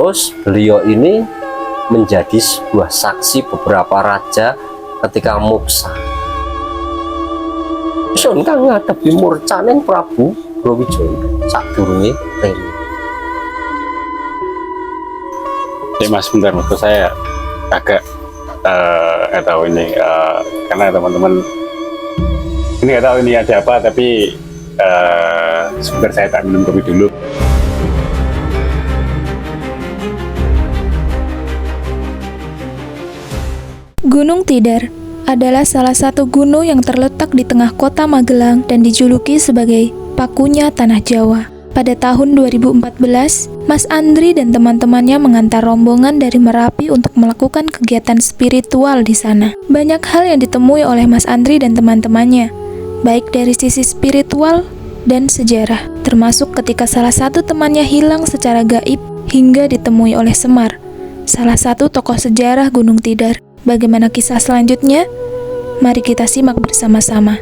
Terus beliau ini menjadi sebuah saksi beberapa raja ketika muksa. Sun kang ngadepi murcaning Prabu Brawijaya sadurunge rene. Mas, bentar, waktu saya agak nggak tahu ini karena teman-teman ini nggak tahu ini ada apa, tapi sebentar saya tak minum kopi dulu. Gunung Tidar adalah salah satu gunung yang terletak di tengah kota Magelang dan dijuluki sebagai pakunya tanah Jawa. Pada tahun 2014, Mas Andri dan teman-temannya mengantar rombongan dari Merapi untuk melakukan kegiatan spiritual di sana. Banyak hal yang ditemui oleh Mas Andri dan teman-temannya, baik dari sisi spiritual dan sejarah, termasuk ketika salah satu temannya hilang secara gaib hingga ditemui oleh Semar, salah satu tokoh sejarah Gunung Tidar. Bagaimana kisah selanjutnya? Mari kita simak bersama-sama.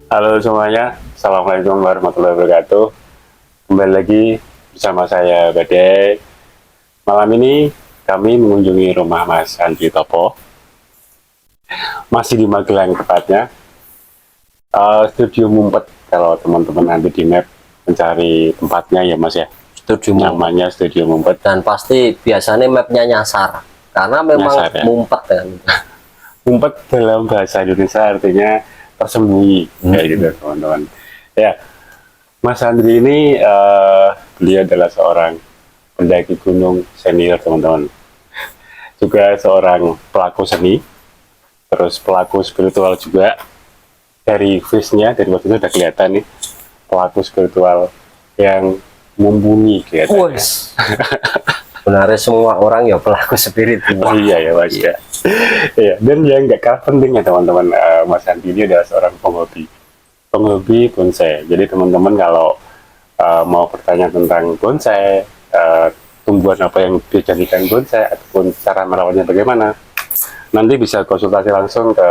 Halo semuanya, Assalamualaikum warahmatullahi wabarakatuh. Kembali lagi bersama saya Badai. Malam ini kami mengunjungi rumah Mas Andri Topo, masih di Magelang tepatnya. Studio Mumpet, kalau teman-teman nanti di map mencari tempatnya ya Mas ya. Studio namanya Studio Mumpet, dan pasti biasanya mapnya nyasar karena memang nyasar, ya? mumpet kan. Mumpet dalam bahasa Indonesia artinya tersembunyi, kayak gitu teman-teman. Ya, Mas Andri ini beliau adalah seorang pendaki gunung senior teman-teman, juga seorang pelaku seni, terus pelaku spiritual juga. Dari face-nya, dari waktu itu udah kelihatan nih pelaku spiritual yang mumpuni kelihatannya. Sebenarnya semua orang ya pelaku spiritual. Oh iya ya Mas ya. Iya, dan yang nggak kalah penting ya teman-teman, Mas Andri ini adalah seorang penghobi bonsai. Jadi teman-teman kalau mau bertanya tentang bonsai, tumbuhan apa yang dijadikan bonsai ataupun cara merawatnya bagaimana, nanti bisa konsultasi langsung ke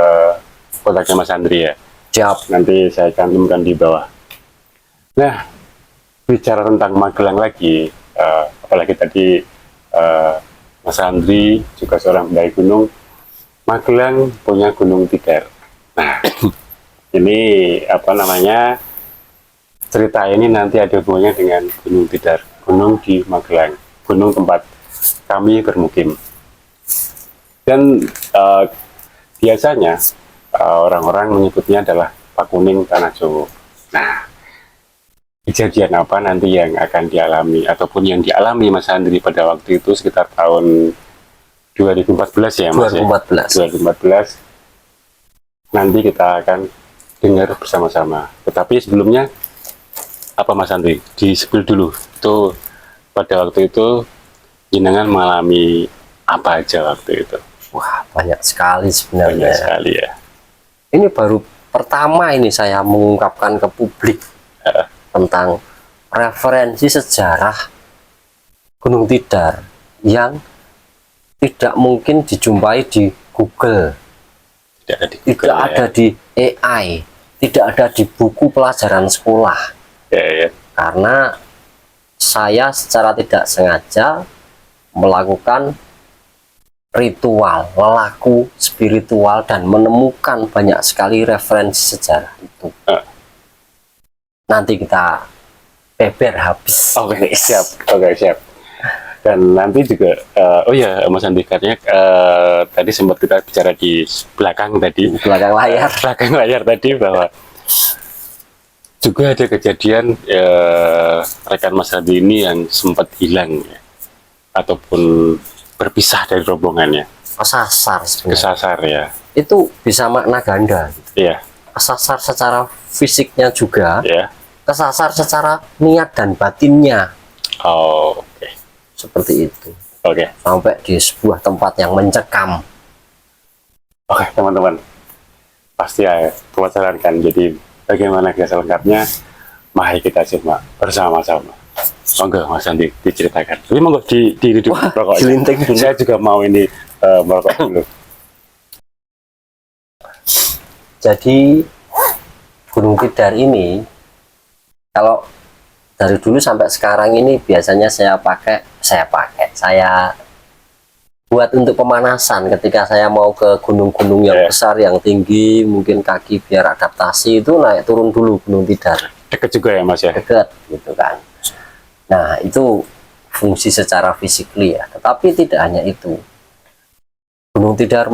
kontaknya Mas Andri ya. Siap. Nanti saya cantumkan di bawah. Nah, bicara tentang Magelang lagi, apalagi tadi Mas Andri juga seorang pendaki gunung. Magelang punya Gunung Tidar. Nah, ini apa namanya, cerita ini nanti ada hubungannya dengan Gunung Tidar, gunung di Magelang, gunung tempat kami bermukim. Dan biasanya orang-orang menyebutnya adalah Pakuning Tanah Jawa. Nah, kejadian apa nanti yang akan dialami ataupun yang dialami Mas Andri pada waktu itu sekitar tahun 2014 ya Mas 2014. Nanti kita akan dengar bersama-sama. Tetapi sebelumnya apa Mas Andri? Di-spill dulu. Itu pada waktu itu jenengan mengalami apa aja waktu itu? Wah, banyak sekali sebenarnya. Banyak sekali ya. Ini baru pertama ini saya mengungkapkan ke publik tentang referensi sejarah Gunung Tidar yang tidak mungkin dijumpai di Google, tidak ada di AI, tidak ada di buku pelajaran sekolah. Ya. Karena saya secara tidak sengaja melakukan ritual, lelaku spiritual dan menemukan banyak sekali referensi sejarah itu. Nanti kita beber habis. Oke, siap. Dan nanti juga, oh ya Mas Andri, katanya tadi sempat kita bicara di belakang layar tadi bahwa juga ada kejadian rekan Mas Andri ini yang sempat hilang ya, ataupun berpisah dari rombongannya. Kesasar sebenarnya. Kesasar ya. Itu bisa makna ganda. Iya. Kesasar secara fisiknya juga. Iya. Kesasar secara niat dan batinnya. Oh, oke. Seperti itu. Oke. Sampai di sebuah tempat yang mencekam. Oke, teman-teman. Pasti ya, buat sarankan. Jadi bagaimana kisah lengkapnya? Mari kita simak bersama-sama. Monggo Mas Andri diceritakan. Ini monggo di rokok. Saya juga mau ini merokok dulu. Jadi Gunung Tidar ini, kalau dari dulu sampai sekarang ini biasanya saya buat untuk pemanasan ketika saya mau ke gunung-gunung yang besar, yang tinggi, mungkin kaki biar adaptasi itu naik turun dulu Gunung Tidar. Dekat juga ya Mas ya? Dekat gitu kan. Nah itu fungsi secara fisikly ya, tetapi tidak hanya itu. Gunung Tidar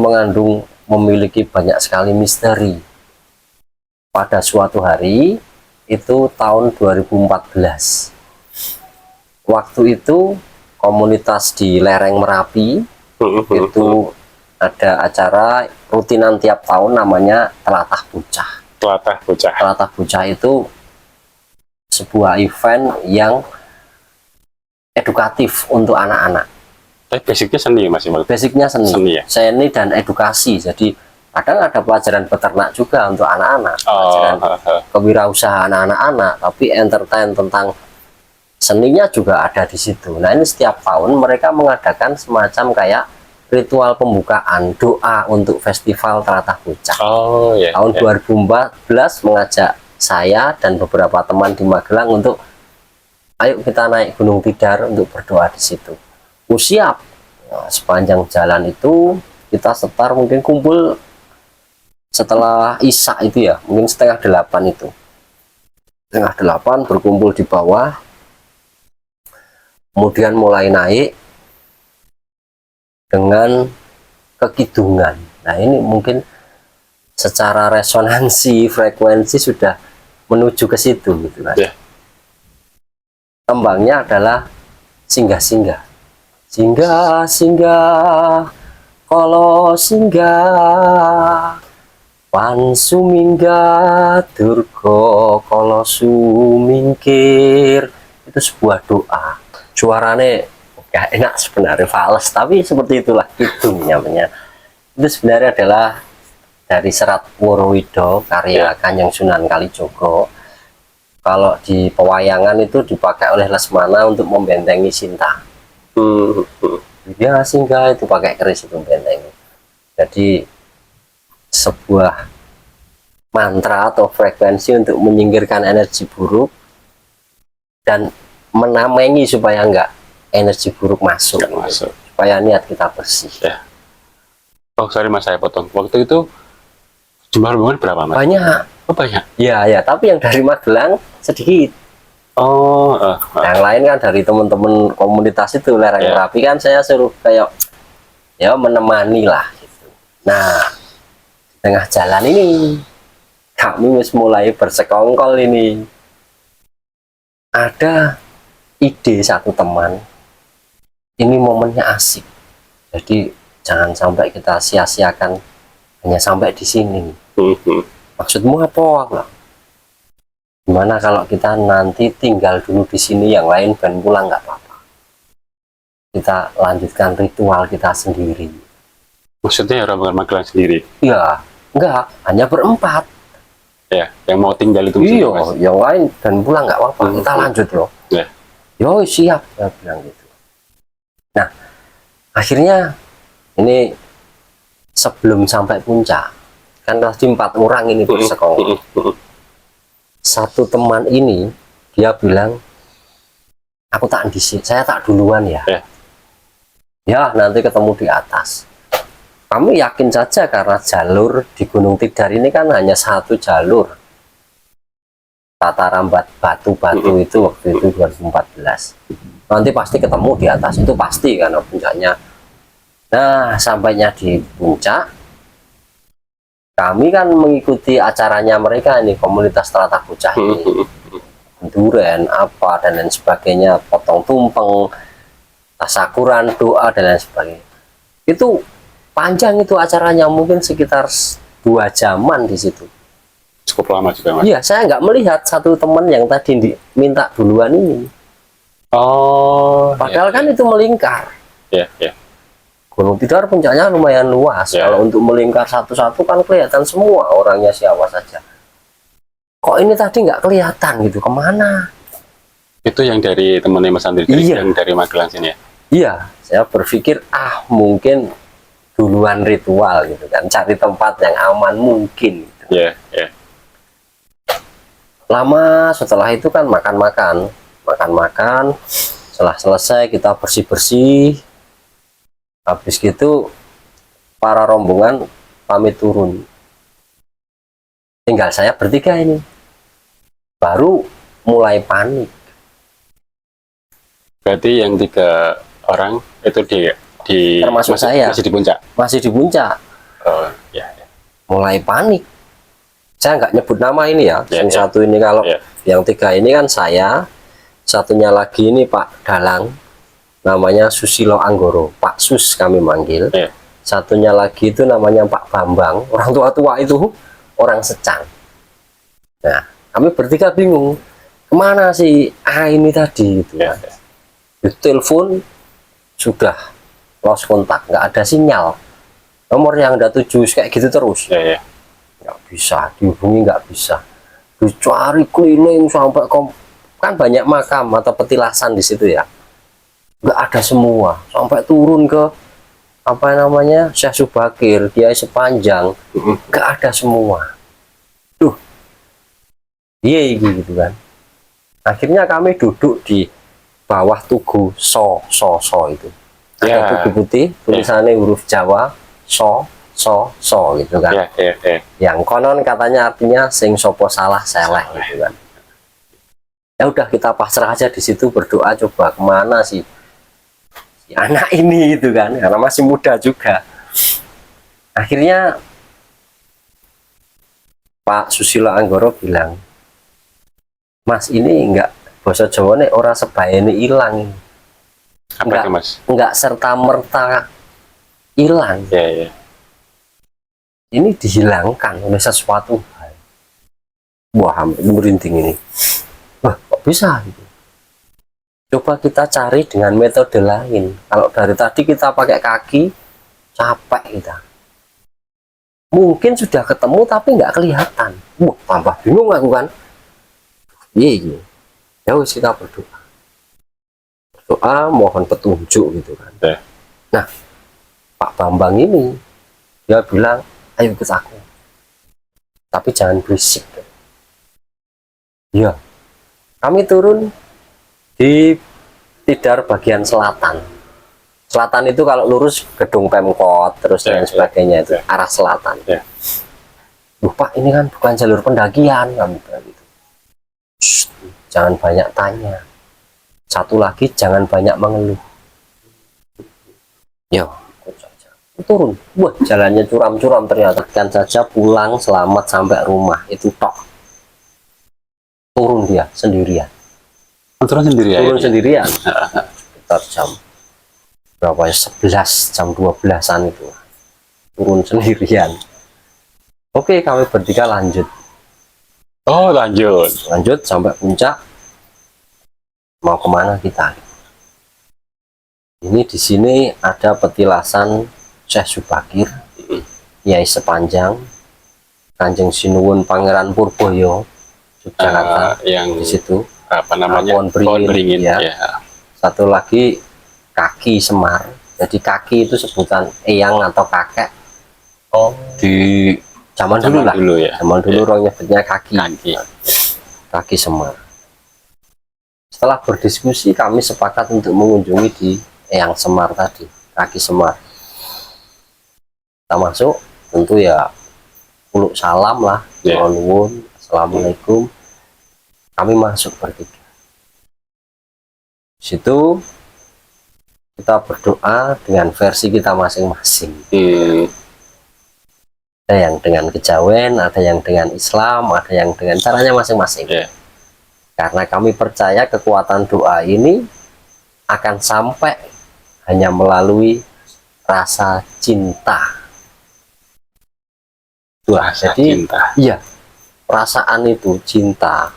memiliki banyak sekali misteri. Pada suatu hari itu tahun 2014, waktu itu komunitas di lereng Merapi itu ada acara rutinan tiap tahun namanya Telatah Bocah. Telatah Bocah. Telatah Bocah itu sebuah event yang edukatif untuk anak-anak. Tapi basicnya seni Mas? Basicnya seni, ya? Seni dan edukasi. Jadi kadang ada pelajaran peternak juga untuk anak-anak, pelajaran kewirausahaan anak-anak, tapi entertain tentang seninya juga ada di situ. Nah ini setiap tahun mereka mengadakan semacam kayak ritual pembukaan doa untuk festival Telatah Bocah. Tahun 2014 mengajak saya dan beberapa teman di Magelang untuk ayo kita naik Gunung Tidar untuk berdoa di situ. Siap. Nah, sepanjang jalan itu kita setar mungkin kumpul setelah Isya itu ya, mungkin setengah 8 itu. Setengah 8 berkumpul di bawah. Kemudian mulai naik dengan kekidungan. Nah ini mungkin secara resonansi frekuensi sudah menuju ke situ gitu kan. Tembangnya adalah singgah-singgah. Singgah-singgah kalau singgah pan sumingga durga kalau sumingkir. Itu sebuah doa. Suaranya gak enak sebenarnya, fals, tapi seperti itulah itu namanya. Itu sebenarnya adalah dari serat Worowido karya Kanjeng Sunan Kalijogo. Kalau di pewayangan itu dipakai oleh Lesmana untuk membentengi Sinta. Dia singgah itu pakai keris itu membentengi. Jadi sebuah mantra atau frekuensi untuk menyingkirkan energi buruk dan menamengi supaya enggak energi buruk masuk, supaya niat kita bersih. Oh sorry Mas, saya potong. Waktu itu jumlah rombongan berapa Mas? Banyak. Oh banyak? Ya, tapi yang dari Magelang sedikit. Yang lain kan dari teman-teman komunitas itu lereng Merapi kan saya suruh kayak ya menemani lah gitu. Nah di tengah jalan ini kami mulai bersekongkol ini. Ada ide satu teman, ini momennya asik, jadi jangan sampai kita sia-siakan hanya sampai di sini. Maksudmu apa? Gimana kalau kita nanti tinggal dulu di sini, yang lain dan pulang nggak apa-apa, kita lanjutkan ritual kita sendiri. Maksudnya rombongan Magelang sendiri? Iya, enggak, hanya berempat. Ya, yang mau tinggal itu. Iya, yang lain dan pulang nggak apa-apa, kita lanjut loh. Yo siap, saya bilang gitu. Nah akhirnya ini sebelum sampai puncak kan tadi 4 orang ini bersekongkol. Satu teman ini dia bilang, aku tak di sini, saya tak duluan ya. Ya nanti ketemu di atas. Kamu yakin saja karena jalur di Gunung Tidar ini kan hanya satu jalur. Tataran batu-batu itu waktu itu 2014. Nanti pasti ketemu di atas, itu pasti karena puncaknya. Nah sampainya di puncak, kami kan mengikuti acaranya mereka ini, komunitas Telatah Bocah ini, duren apa dan lain sebagainya, potong tumpeng, tasakuran, doa dan lain sebagainya. Itu panjang itu acaranya, mungkin sekitar 2 jaman di situ. Cukup lama juga Mas? Iya, saya nggak melihat satu teman yang tadi minta duluan ini. Padahal kan itu melingkar. Gunung Tidar puncaknya lumayan luas. Kalau untuk melingkar satu-satu kan kelihatan semua orangnya siapa saja. Kok ini tadi nggak kelihatan gitu, kemana? Itu yang dari temannya Mas Andri, yang dari Magelang sini ya? Iya, saya berpikir mungkin duluan ritual gitu kan, cari tempat yang aman mungkin. Lama Lama setelah itu kan makan-makan, makan-makan. Setelah selesai kita bersih-bersih. Habis gitu para rombongan pamit turun. Tinggal saya bertiga ini. Baru mulai panik. Berarti yang 3 orang itu di Termasuk saya. masih di puncak. Masih di puncak. Oh, ya. Mulai panik. Saya nggak nyebut nama ini ya. Ya, Yang ya. satu ini kalau Ya. yang 3 ini kan saya. Satunya lagi ini Pak Dalang. Namanya Susilo Anggoro. Pak Sus kami manggil. Ya. Satunya lagi itu namanya Pak Bambang. Orang tua-tua itu orang Secang. Nah, kami bertiga bingung. Kemana sih ini tadi gitu Ya. kan. Di telepon sudah lost kontak, nggak ada sinyal. Nomor yang ada 7 kayak gitu terus. Ya, ya. Nggak bisa dihubungi, nggak bisa. Dicari keliling sampai kan banyak makam atau petilasan di situ ya. Nggak ada semua. Sampai turun ke apa namanya Syekh Subakir, Kiai Sepanjang, nggak ada semua. Duh, iya gitu kan. Akhirnya kami duduk di bawah tugu so itu. Ada Ya. tugu putih, tulisannya huruf Jawa, so gitu kan. Ya, ya, ya. Yang konon katanya artinya sing sopo salah seleh gitu kan. Ya udah kita pasrah aja di situ, berdoa coba kemana sih si anak ini gitu kan, karena masih muda juga. Akhirnya Pak Susilo Anggoro bilang, Mas ini enggak bahasa Jawa nih orang sebayane hilang, Apa itu, Mas? enggak serta merta hilang. Ya, ya. Ini dihilangkan oleh sesuatu hal. Wah, hampir merinding ini. Wah, kok bisa gitu? Coba kita cari dengan metode lain. Kalau dari tadi kita pakai kaki, capek kita. Mungkin sudah ketemu tapi nggak kelihatan. Wah, tambah bingung aku kan. Iya. Ya wis kita berdoa. Berdoa mohon petunjuk gitu kan. Ya. Nah, Pak Bambang ini dia bilang, ayo ikut aku. Tapi jangan berisik. Ya. Kami turun di Tidar bagian selatan. Selatan itu kalau lurus gedung Pemkot terus Ya, dan sebagainya itu ya. arah selatan. Ya. Duh Pak, ini kan bukan jalur pendakian kami bilang gitu. Shh, jangan banyak tanya. Satu lagi jangan banyak mengeluh. Yo, ikut saja. Turun. Wah, jalannya curam-curam ternyata. Kan saja pulang selamat sampai rumah itu tok. Turun dia sendirian. Turun sendiri ya? Turun sendirian sekitar jam berapa ya, 11 jam 12-an itu turun sendirian. Oke, kami bertiga lanjut Oh, lanjut. sampai puncak. Mau kemana kita ini? Di sini ada petilasan Syekh Subakir, Kiai Sepanjang, Kanjeng Sinuwun Pangeran Purboyo Yogyakarta. Yang Di situ apa namanya? Pohon Beringin, ya. Ya. Satu lagi Kaki Semar. Jadi kaki itu sebutan eyang atau kakek. Oh, Di zaman dulu lah. dulu ya. Zaman dulu orang nyebutnya kaki. Kaki. Kaki Semar. Setelah berdiskusi kami sepakat untuk mengunjungi di Eyang Semar tadi, Kaki Semar. Kita masuk, tentu ya uluk salam lah, Ya. nuwun, assalamualaikum. Kami masuk bertiga. Situ kita berdoa dengan versi kita masing-masing. Ada yang dengan kejawen, ada yang dengan Islam, ada yang dengan caranya masing-masing. Ya. Karena kami percaya kekuatan doa ini akan sampai hanya melalui rasa cinta. Wah, Rasa jadi cinta. iya, perasaan itu cinta,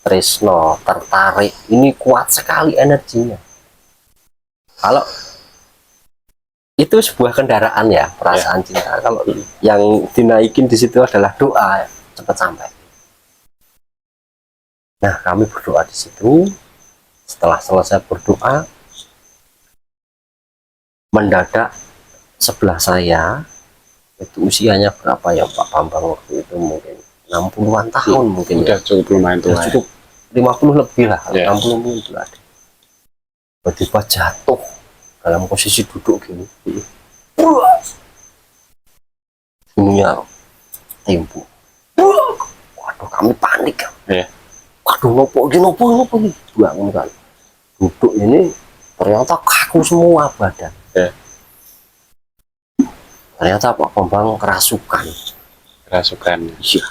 tresno, tertarik, ini kuat sekali energinya. Kalau itu sebuah kendaraan ya, perasaan cinta. Kalau yang dinaikin di situ adalah doa, cepat sampai. Nah, kami berdoa di situ. Setelah selesai berdoa, mendadak sebelah saya itu usianya berapa ya Pak Bambang waktu itu, mungkin 60-an tahun mungkin ya. Udah cukup lumayan tua. Sudah cukup 50 lebih lah, Yeah. 60 mungkin ada. Tiba-tiba jatuh dalam posisi duduk gini. Semuanya timbu. Waduh, kami panik kan. Yeah. Waduh, nopo ini bangun kan. Duduk ini ternyata kaku semua badan. Yeah. Ternyata Pak Bambang kerasukan. Iya.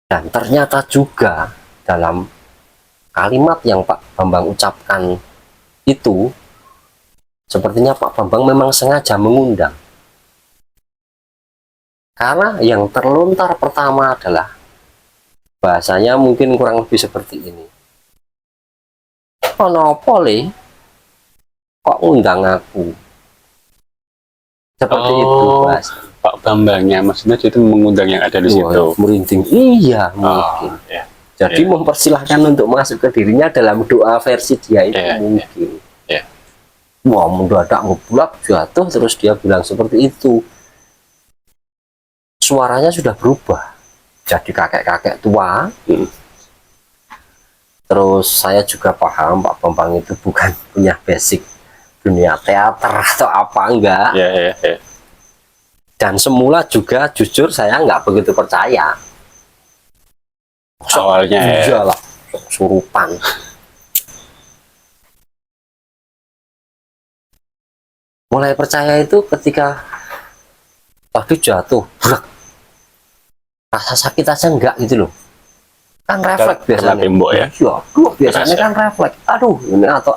Dan ternyata juga dalam kalimat yang Pak Bambang ucapkan itu, sepertinya Pak Bambang memang sengaja mengundang. Karena yang terlontar pertama adalah bahasanya mungkin kurang lebih seperti ini. Kenapa le? Kok undang aku? Seperti itu bahasa. Pak Bambangnya maksudnya itu mengundang yang ada di situ. Merinding. Iya, mungkin. Yeah. Jadi mempersilahkan untuk masuk ke dirinya dalam doa versi dia itu mungkin. Yeah. Wah, mendadak ngebulak jatuh terus dia bilang seperti itu. Suaranya sudah berubah. Jadi kakek-kakek tua. Terus saya juga paham Pak Bambang itu bukan punya basic dunia teater atau apa enggak. Yeah. Dan semula juga jujur saya nggak begitu percaya. Soalnya iyalah, surupan. Mulai percaya itu ketika tadi jatuh, brak. Rasa sakit aja enggak gitu loh. Kan refleks biasanya. Tembok ya. Iya, biasanya kan refleks. Aduh, ini atau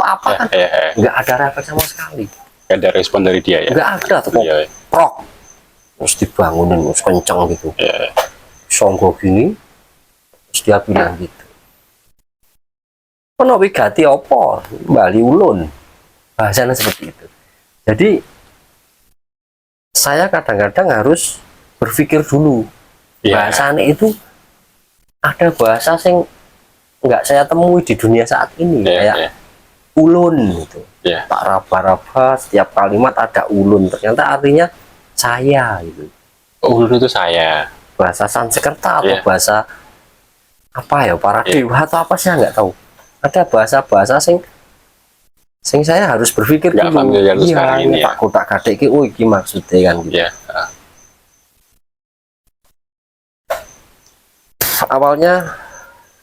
apa kan. Enggak ada refleks sama sekali. Enggak ada respon dari dia ya. Enggak ada tuh kok. Prok. Terus dibangunin, terus kencang gitu. Songgo gini. Terus dia bilang gitu. Ono wigati apa? Bali ulun. Bahasanya seperti itu. Jadi saya kadang-kadang harus berpikir dulu. Bahasanya itu ada bahasa yang nggak saya temui di dunia saat ini. Kayak ulun gitu. Tak raba-raba, setiap kalimat ada ulun. Ternyata artinya saya gitu. Ulun itu saya. Bahasa Sanskerta atau bahasa apa ya, para dewa atau apa sih nggak tahu. Ada bahasa-bahasa sing saya harus berpikir nggak dulu. Iya, ini tak kotak kadek oh iki maksudnya kan gitu. Awalnya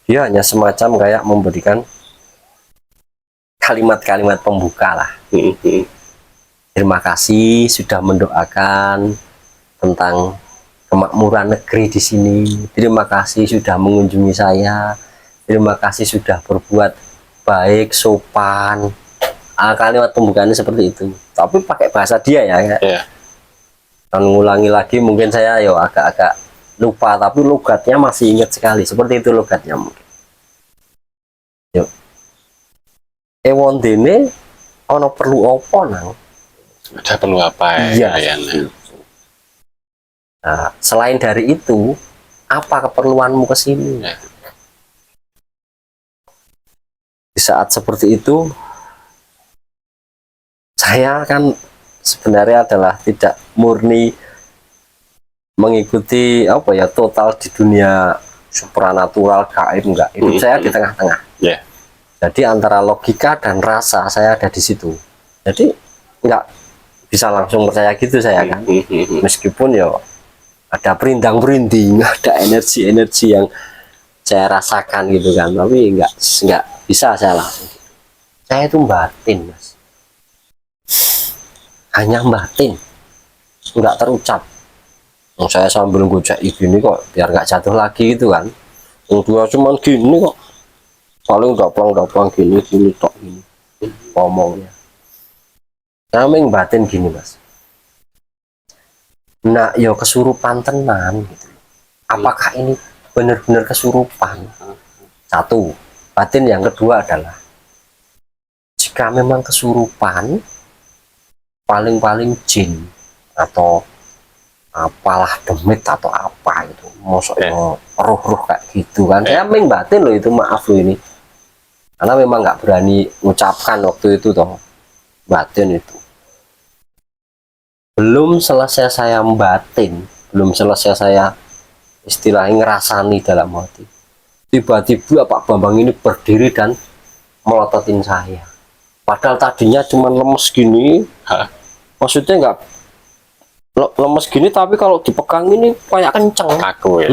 dia hanya semacam kayak memberikan kalimat-kalimat pembuka lah. Terima kasih sudah mendoakan tentang kemakmuran negeri di sini. Terima kasih sudah mengunjungi saya. Terima kasih sudah berbuat baik, sopan. Kalimat pembukaannya seperti itu. Tapi pakai bahasa dia ya. Dan ngulangi lagi mungkin saya agak-agak lupa, tapi logatnya masih ingat sekali. Seperti itu logatnya mungkin. Yuk. Ewon dene ono perlu apa nang? Ada perlu apa ya? Iya. Nah, selain dari itu, apa keperluanmu ke sini? Di saat seperti itu, saya kan sebenarnya adalah tidak murni mengikuti apa ya total di dunia supranatural gaib, enggak. Hidup saya di tengah-tengah. Jadi antara logika dan rasa saya ada di situ. Jadi enggak bisa langsung percaya gitu saya kan. Meskipun ya ada perindang-perinding, ada energi-energi yang saya rasakan gitu kan, tapi enggak bisa saya langsung. Saya itu batin, Mas. Hanya batin, enggak terucap. Saya sambil gocek gini kok biar nggak jatuh lagi gitu kan. Dia cuman gini kok, paling daplang gini tok gini ngomongnya. Namanya batin gini, Mas. Nah, yo kesurupan tenan gitu. Apakah ini benar-benar kesurupan? Satu, batin. Yang kedua adalah jika memang kesurupan, paling-paling jin atau apalah demit atau apa itu, maksudnya roh-roh kayak gitu kan. Saya memang batin loh itu, maaf loh ini, karena memang nggak berani mengucapkan waktu itu toh, batin itu. Belum selesai saya membatin, belum selesai saya istilahnya ngerasani dalam hati, tiba-tiba Pak Bambang ini berdiri dan melototin saya. Padahal tadinya cuma lemes gini, maksudnya nggak lemes gini, tapi kalau dipegang ini kayak kenceng. Kaku ya.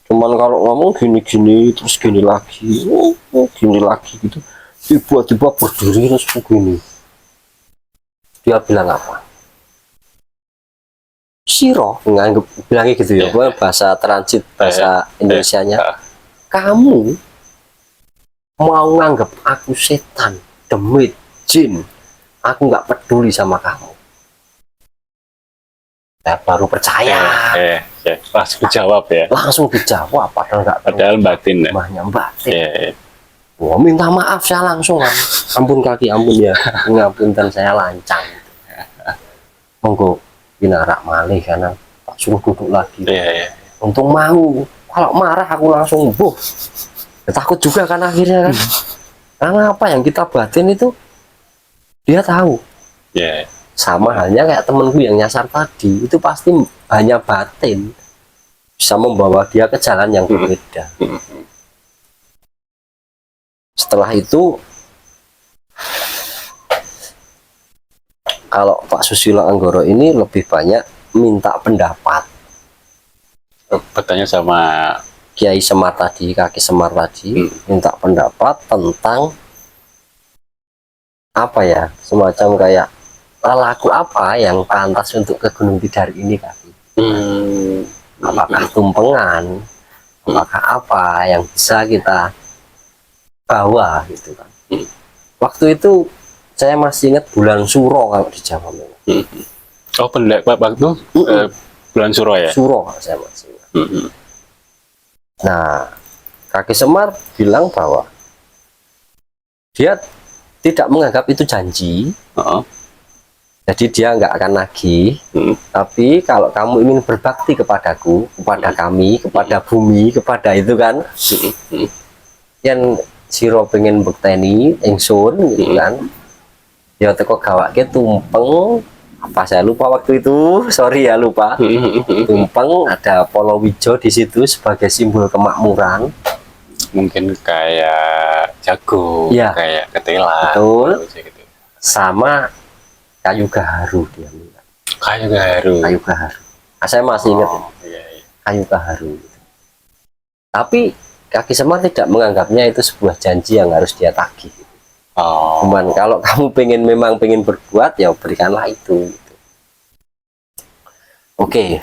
Cuman kalau ngomong gini-gini terus gini lagi gitu, tiba-tiba berdiri terus begini. Dia bilang apa? Siro, nganggep bilangnya gitu ya, bahasa transit bahasa Indonesianya. Kamu mau nganggep aku setan, demit, jin, aku nggak peduli sama kamu. Saya baru percaya. Langsung dijawab ya. Langsung dijawab, padahal batin ya. Mahnya batin. Wah, minta maaf saya langsung. Ampun kaki, ampun ya. Ngapunten saya lancang. Monggo pinarak malih karena tak suruh duduk lagi. Untung mau. Kalau marah aku langsung ya, takut juga kan akhirnya kan. Karena apa yang kita batin itu dia tahu. Sama halnya kayak temenku yang nyasar tadi, itu pasti hanya batin bisa membawa dia ke jalan yang berbeda. Setelah itu kalau Pak Susilo Anggoro ini lebih banyak minta pendapat. Bertanya sama Kiai Semar tadi, Kaki Semar tadi, minta pendapat tentang apa ya, semacam kayak laku apa yang pantas untuk ke Gunung Tidar ini, Kaki. Apakah tumpengan, apakah apa yang bisa kita bawa gitu kan. Waktu itu saya masih ingat bulan Suro kalau di Jawa memang. Oh, pendapat waktu bulan Suro ya? Suro saya masih ingat. Nah, Kaki Semar bilang bahwa dia tidak menganggap itu janji. Jadi dia nggak akan nagih. Tapi kalau kamu ingin berbakti kepadaku, kepada kami, kepada bumi, kepada itu kan, yang siro pengen bekteni ingsun gitu kan. Ya teko gawake tumpeng, apa saya lupa waktu itu, sorry ya lupa. Tumpeng, ada Polowijo di situ sebagai simbol kemakmuran. Mungkin kayak jago, kayak ketela. Betul. Gitu. Sama kayu gaharu dia bilang. Kayu gaharu. Kayu gaharu. Nah, saya masih ingat kayu gaharu. Tapi Kaki Semar tidak menganggapnya itu sebuah janji yang harus dia tagih. Cuman kalau kamu memang pengen berbuat, ya berikanlah itu. Oke.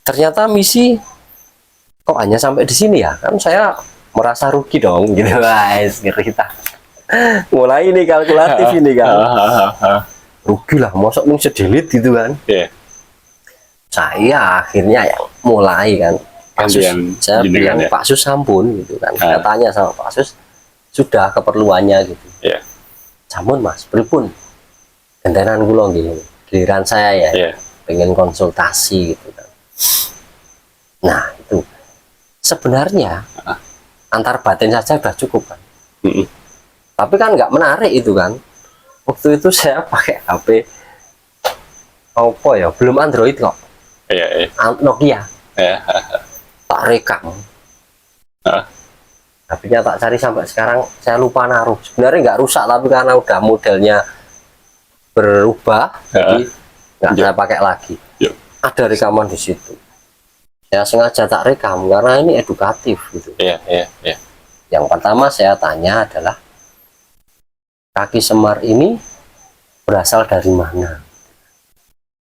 Ternyata misi kok hanya sampai di sini ya? Kan saya merasa rugi dong, gitu guys. Kita mulai ini kalkulatif ini kan. Rugi lah, masa ini sedelit gitu kan. Saya akhirnya yang mulai kan. Saya bilang Pak Sus sampun gitu kan. Saya tanya sama Pak Sus, sudah keperluannya gitu. Sampun Mas, pripun gentenan kula nggih. Giliran saya ya. Pengen konsultasi gitu kan. Nah, itu sebenarnya antar batin saja sudah cukup kan. Tapi kan nggak menarik itu kan. Waktu itu saya pakai HP apa ya, belum Android kok. Nokia. Tak rekam. HP-nya tak cari sampai sekarang, saya lupa naruh. Sebenarnya nggak rusak, tapi karena udah modelnya berubah, jadi nggak saya pakai lagi. Ada rekaman di situ. Saya sengaja tak rekam karena ini edukatif gitu. Yang pertama saya tanya adalah, Kaki Semar ini berasal dari mana?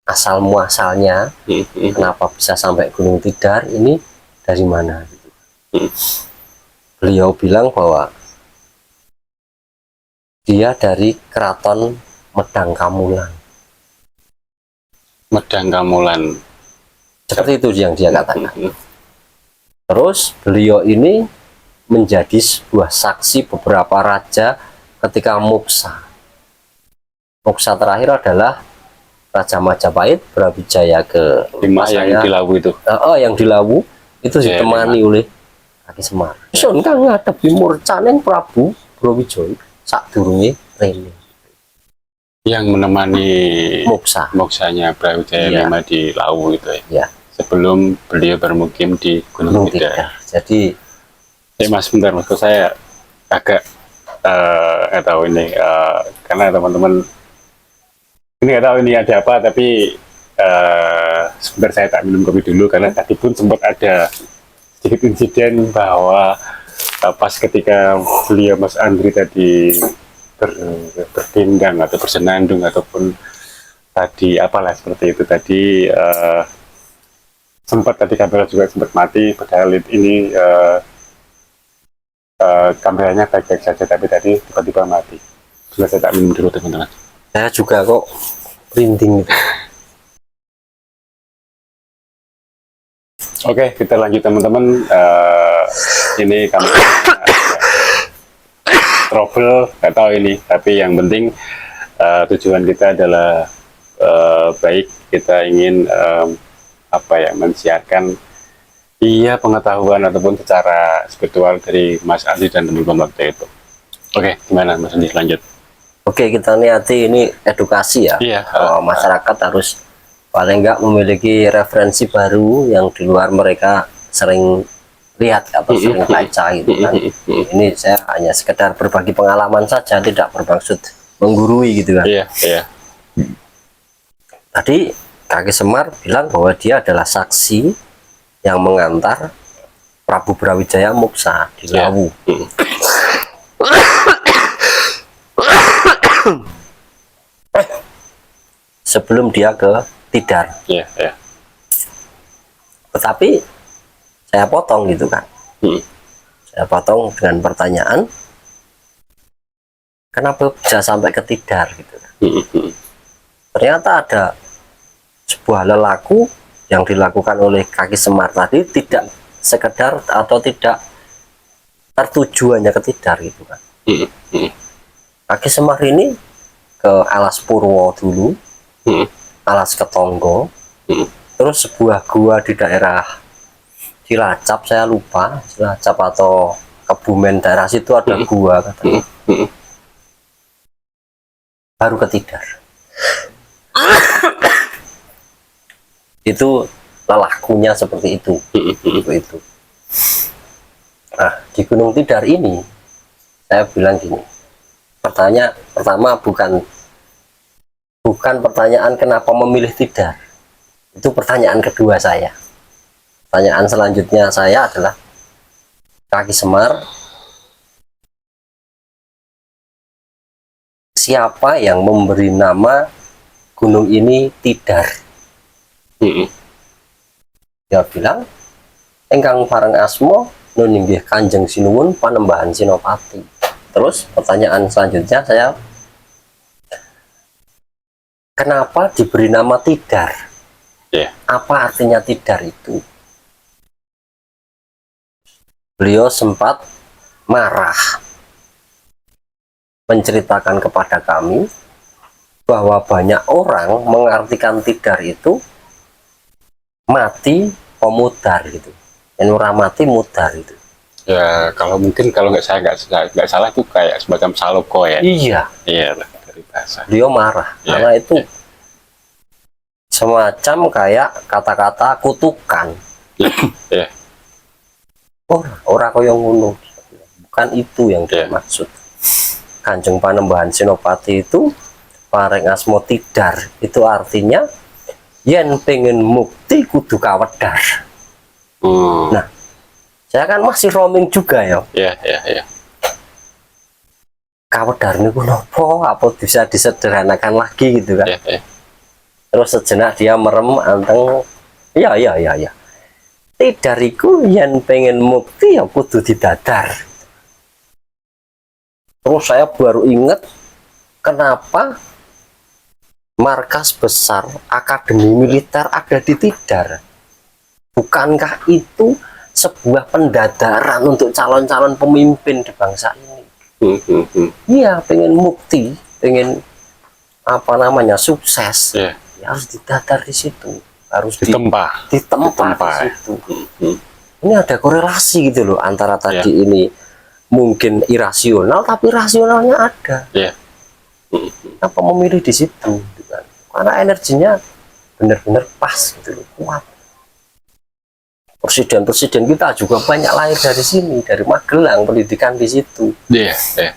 Asal muasalnya, kenapa bisa sampai Gunung Tidar ini dari mana? Gitu. Beliau bilang bahwa dia dari Keraton Medang Kamulan. Medang Kamulan. Seperti itu yang dia katakan. Terus beliau ini menjadi sebuah saksi beberapa raja ketika moksa. Moksa terakhir adalah Raja Majapahit Brawijaya ke 5 yang di Lawu itu. Yang di Lawu itu ditemani oleh Kaki Semar. Sun kang ngadepi murcaning Prabu Brawijaya sadurunge rene. Yang menemani moksanya Brawijaya 5 di Lawu itu ya. sebelum beliau bermukim di Gunung Tidar. Jadi Mas, bentar, maksud saya agak nggak tahu ini karena teman-teman ini nggak tahu ini ada apa, tapi sebentar saya tak minum kopi dulu karena tadi pun sempat ada sedikit insiden bahwa pas ketika beliau Mas Andri tadi berdendang atau bersenandung ataupun tadi apalah seperti itu tadi sempat tadi kamera juga sempat mati, padahal ini kameranya baik-baik saja, tapi tadi tiba-tiba mati. Sudah saya tak minum dulu teman-teman. saya juga kok merinding. Oke, kita lanjut teman-teman. Ini kamera trouble, nggak tahu ini, tapi yang penting tujuan kita adalah baik, kita ingin mensiarkan pengetahuan ataupun secara spiritual dari Mas Andi dan teman-teman waktu itu. Oke, gimana Mas Andi, lanjut. Oke, kita niati ini edukasi ya. Iya. Masyarakat harus paling nggak memiliki referensi baru yang di luar mereka sering lihat atau sering baca gitu kan. Ini saya hanya sekedar berbagi pengalaman saja, tidak bermaksud menggurui gitu kan. Iya, iya. Tadi Kaki Semar bilang bahwa dia adalah saksi yang mengantar Prabu Brawijaya Muksa di Lawu. Sebelum dia ke Tidar. Iya, iya. Tetapi saya potong gitu kan. Saya potong dengan pertanyaan, kenapa bisa sampai ke Tidar gitu kan. Ternyata ada sebuah lelaku yang dilakukan oleh Kaki Semar tadi tidak sekedar atau tidak tertuju hanya ke Tidar gitu kan. Kaki Semar ini ke Alas Purwo dulu, Alas Ketonggo, terus sebuah gua di daerah Cilacap, saya lupa Cilacap atau Kebumen, daerah situ ada gua katanya. Baru ke Tidar. Itu lelakunya seperti itu. Itu. Nah, di Gunung Tidar ini saya bilang gini, pertama bukan pertanyaan kenapa memilih Tidar, itu pertanyaan kedua saya. Pertanyaan selanjutnya saya adalah, Kaki Semar, siapa yang memberi nama gunung ini Tidar? Dia bilang, engkang pareng asmo nun inggih Kanjeng Sinuwun Panembahan Senopati. Terus pertanyaan selanjutnya saya, kenapa diberi nama Tidar? Apa artinya Tidar itu? Beliau sempat marah menceritakan kepada kami bahwa banyak orang mengartikan Tidar itu mati pemudar gitu, yang mati mudar itu. Ya, kalau nggak salah itu kayak semacam saloko ya. Iya. Iya, dari bahasa. Beliau marah karena itu semacam kayak kata-kata kutukan. Iya. Ora kaya ngono. Bukan itu yang dia maksud. Kanjeng Panembahan Senopati itu pareng asmo Tidar, itu artinya yen pengen mukti kudu kawedar. Nah, saya kan masih roaming juga ya. Iya. Kawedar niku nopo? Apa bisa disederhanakan lagi gitu kan? Iya. Terus sejenak dia merem anteng. Iya. Tidar iku yen pengen mukti ya kudu didadar. Terus saya baru inget kenapa markas besar Akademi Militer ada di Tidar. Bukankah itu sebuah pendadaran untuk calon-calon pemimpin di bangsa ini? Iya, pengen mukti, pengen sukses, ya harus didadar di situ, harus ditempa di situ. Ini ada korelasi gitu loh antara tadi ini mungkin irasional, tapi rasionalnya ada. Apa memilih di situ? Karena energinya benar-benar pas gitu loh, kuat. Presiden-presiden kita juga banyak lahir dari sini, dari Magelang, pendidikan di situ. Iya, iya.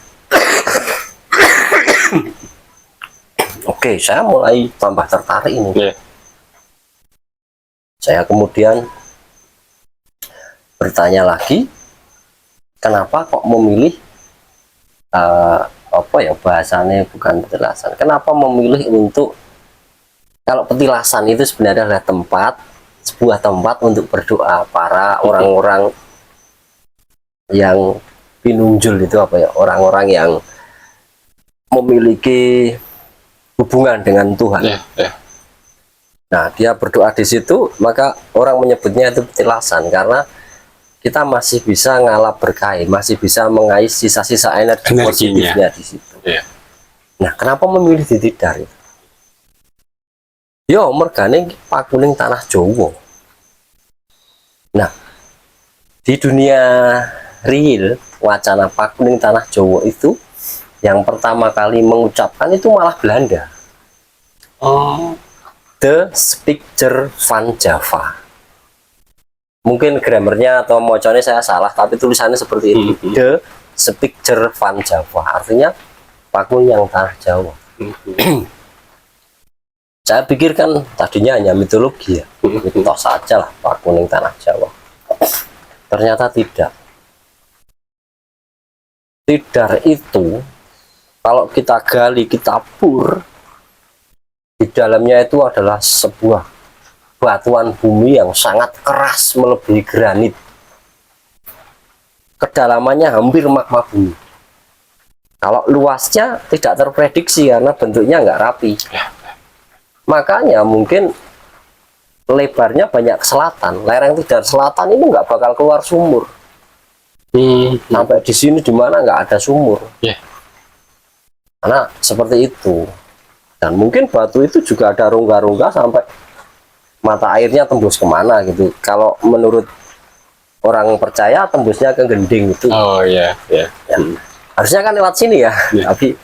Oke, saya mulai tambah tertarik ini. Iya. Saya kemudian bertanya lagi, kenapa kok memilih apa ya bahasanya, bukan petilasan. Kenapa memilih untuk, kalau petilasan itu sebenarnya adalah sebuah tempat untuk berdoa para orang-orang yang pinunjul, itu apa ya, orang-orang yang memiliki hubungan dengan Tuhan. Iya, iya. Nah, dia berdoa di situ, maka orang menyebutnya itu petilasan karena kita masih bisa ngalap berkait, masih bisa mengais sisa-sisa energi Energinya. positifnya di situ. Iya. Nah, kenapa memilih di Tidar itu? Yo, mergane pakuning tanah Jawa. Nah, di dunia real, wacana pakuning tanah Jawa itu yang pertama kali mengucapkan itu malah Belanda. Oh. The Speaker van Java. Mungkin grammarnya atau moconnya saya salah, tapi tulisannya seperti itu. The Speaker van Java, artinya pakun yang tanah Jawa. Saya pikirkan tadinya hanya mitologi ya, mitos saja lah pakun yang tanah Jawa. Ternyata tidak. Tidar itu kalau kita gali, kita pur, di dalamnya itu adalah sebuah batuan bumi yang sangat keras melebihi granit. Kedalamannya hampir magma bumi. Kalau luasnya tidak terprediksi karena bentuknya nggak rapi. Makanya mungkin lebarnya banyak ke selatan. Lereng Tidar Selatan ini nggak bakal keluar sumur. Sampai di sini di mana nggak ada sumur. Yeah. Karena seperti itu. Dan mungkin batu itu juga ada rongga-rongga sampai mata airnya tembus kemana gitu. Kalau menurut orang percaya tembusnya ke Gending itu. Oh iya, iya. Ya. Harusnya kan lewat sini ya. Yeah. Tapi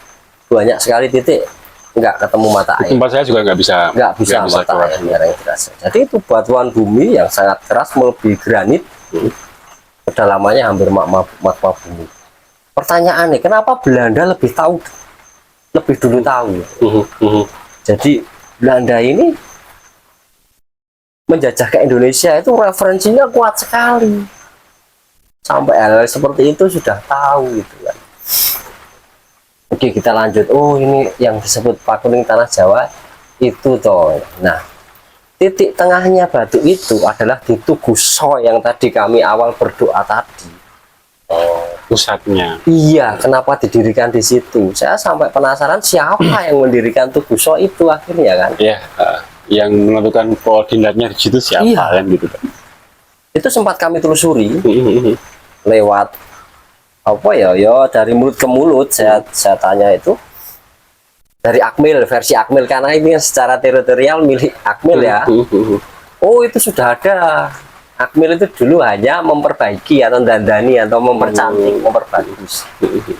banyak sekali titik nggak ketemu mata Di air. tempat saya juga nggak bisa Mata keluar. airnya yang terasa. Jadi itu batuan bumi yang sangat keras melebihi granit. Kedalamannya hampir magma bumi. Pertanyaannya, kenapa Belanda lebih dulu tahu? Jadi Belanda ini menjajah ke Indonesia itu referensinya kuat sekali, sampai hal seperti itu sudah tahu gitu kan. Oke, kita lanjut. Oh, ini yang disebut pakuning tanah Jawa itu toh. Nah, titik tengahnya batu itu adalah di Tuguso yang tadi kami awal berdoa tadi. Oh, pusatnya. Iya, kenapa didirikan di situ? Saya sampai penasaran siapa yang mendirikan Tuguso itu akhirnya kan. Iya, yang menentukan koordinatnya di situ siapa kan gitu kan. Itu sempat kami telusuri lewat apa ya, dari mulut ke mulut saya tanya itu dari Akmil, versi Akmil, karena ini secara teritorial milik Akmil ya. Oh, itu sudah ada. Akmil itu dulu hanya memperbaiki atau dandani atau mempercantik, memperbagus.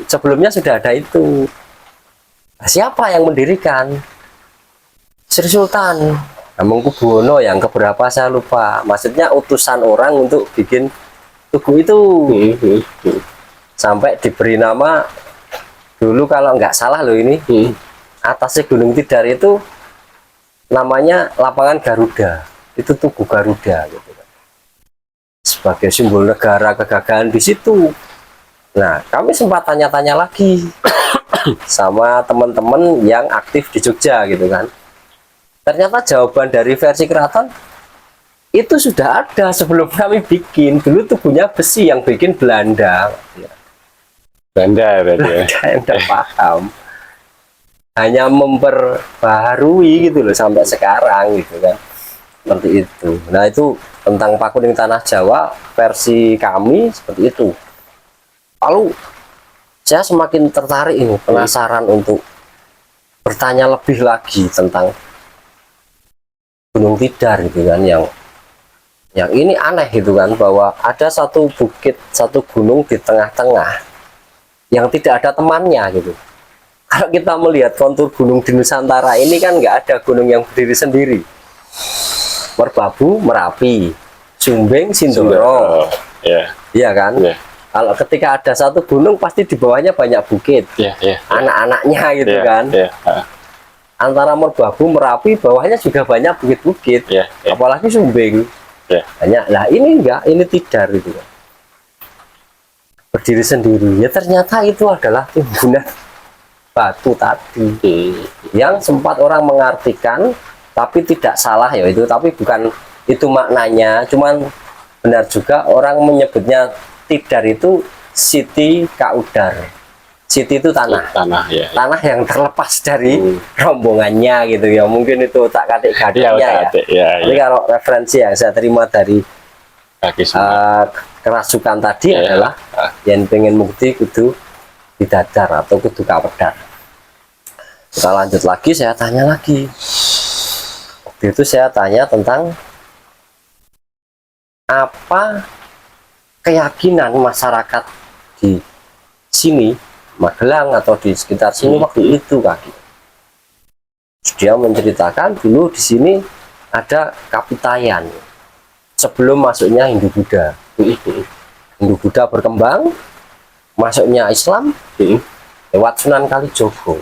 Sebelumnya sudah ada itu. Nah, siapa yang mendirikan? Sri Sultan Hamengkubuwono yang keberapa saya lupa. Maksudnya utusan orang untuk bikin tugu itu. Sampai diberi nama dulu, kalau nggak salah loh ini, atasnya Gunung Tidar itu namanya lapangan Garuda. Itu Tugu Garuda gitu kan. Sebagai simbol negara kegagahan di situ. Nah, kami sempat tanya-tanya lagi sama teman-teman yang aktif di Jogja gitu kan. Ternyata jawaban dari versi keraton itu sudah ada sebelum kami bikin. Dulu tubuhnya besi yang bikin Belanda. Belanda berarti ya. Yang tidak paham. Hanya memperbaharui gitu loh sampai sekarang gitu kan. Seperti itu. Nah, itu tentang pakuning tanah Jawa versi kami seperti itu. Lalu saya semakin tertarik ini, penasaran untuk bertanya lebih lagi tentang Gunung Tidar gitu kan, yang ini aneh gitu kan, bahwa ada satu bukit, satu gunung di tengah-tengah yang tidak ada temannya gitu. Kalau kita melihat kontur gunung di Nusantara ini kan nggak ada gunung yang berdiri sendiri. Merbabu, Merapi, Sumbing, Sindoro. Ya. Iya kan? Ya. Kalau ketika ada satu gunung pasti di bawahnya banyak bukit. Ya, ya. Anak-anaknya gitu Ya, kan. ya. Antara Merbabu, Merapi, bawahnya juga banyak bukit-bukit. Ya, ya. Apalagi Sumbing. Ya. Banyak. Lah ini enggak, ini Tidar gitu kan. Berdiri sendiri. Ya ternyata itu adalah timbunan batu tadi. Yang sempat orang mengartikan, tapi tidak salah ya itu, tapi bukan itu maknanya. Cuman benar juga orang menyebutnya Tidar itu Siti Kaudar. Siti itu tanah. Tanah, ya. Tanah yang terlepas dari rombongannya gitu ya. Mungkin itu tak katik gadingnya ya. Tapi kalau referensi yang saya terima dari Kaki Semar. kerasukan tadi adalah yang pengen mukti kudu didadar atau kudu kawedar. Kita lanjut lagi, saya tanya lagi. Waktu itu saya tanya tentang apa keyakinan masyarakat di sini, Magelang atau di sekitar sini waktu itu kaki. Dia menceritakan dulu di sini ada Kapitayan sebelum masuknya Hindu-Buddha. Hindu-Buddha berkembang, masuknya Islam lewat Sunan Kalijogo.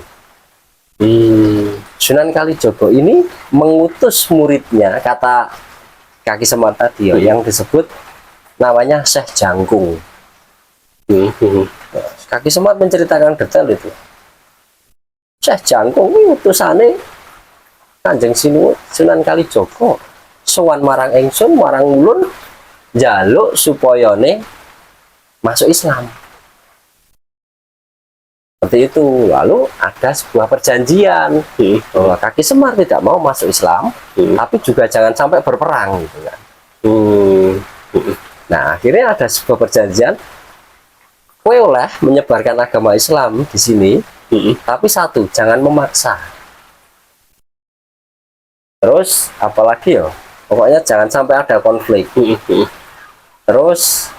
Sunan Kalijogo ini mengutus muridnya, kata Kaki Semar tadi ya, yang disebut namanya Syekh Jangkung. Kaki Semar menceritakan detail itu. Syekh Jangkung ini utusane Kanjeng Sunan Kalijogo sowan marang ingsun, marang ulun njaluk supayane masuk Islam. Seperti itu. Lalu ada sebuah perjanjian bahwa Kaki Semar tidak mau masuk Islam, tapi juga jangan sampai berperang gitu kan. Nah, akhirnya ada sebuah perjanjian, kowe oleh menyebarkan agama Islam di sini, tapi satu, jangan memaksa. Terus apalagi ya? Pokoknya jangan sampai ada konflik. Terus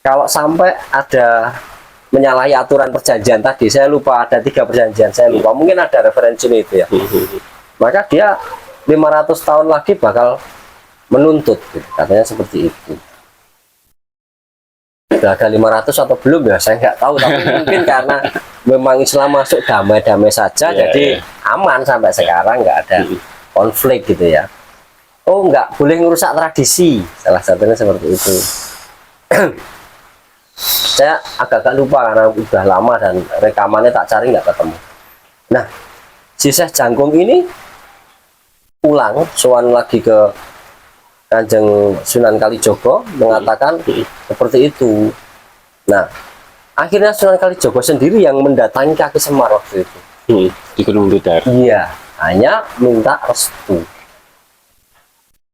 kalau sampai ada menyalahi aturan perjanjian tadi, saya lupa ada 3 perjanjian, saya lupa, mungkin ada referensi itu ya. Maka dia 500 tahun lagi bakal menuntut, gitu. Katanya seperti itu. Sudah ada 500 atau belum ya, saya nggak tahu, tapi mungkin karena memang Islam masuk damai-damai saja, jadi aman sampai sekarang, nggak ada konflik gitu ya. Oh, nggak boleh ngerusak tradisi, salah satunya seperti itu. Saya agak-agak lupa karena udah lama dan rekamannya tak cari nggak ketemu. Nah, si Syekh Jangkung ini pulang sowan lagi ke Kanjeng Sunan Kalijogo, mengatakan seperti itu. Nah, akhirnya Sunan Kalijogo sendiri yang mendatangi Kaki Semar waktu itu. Di Gunung Tidar. Iya, hanya minta restu.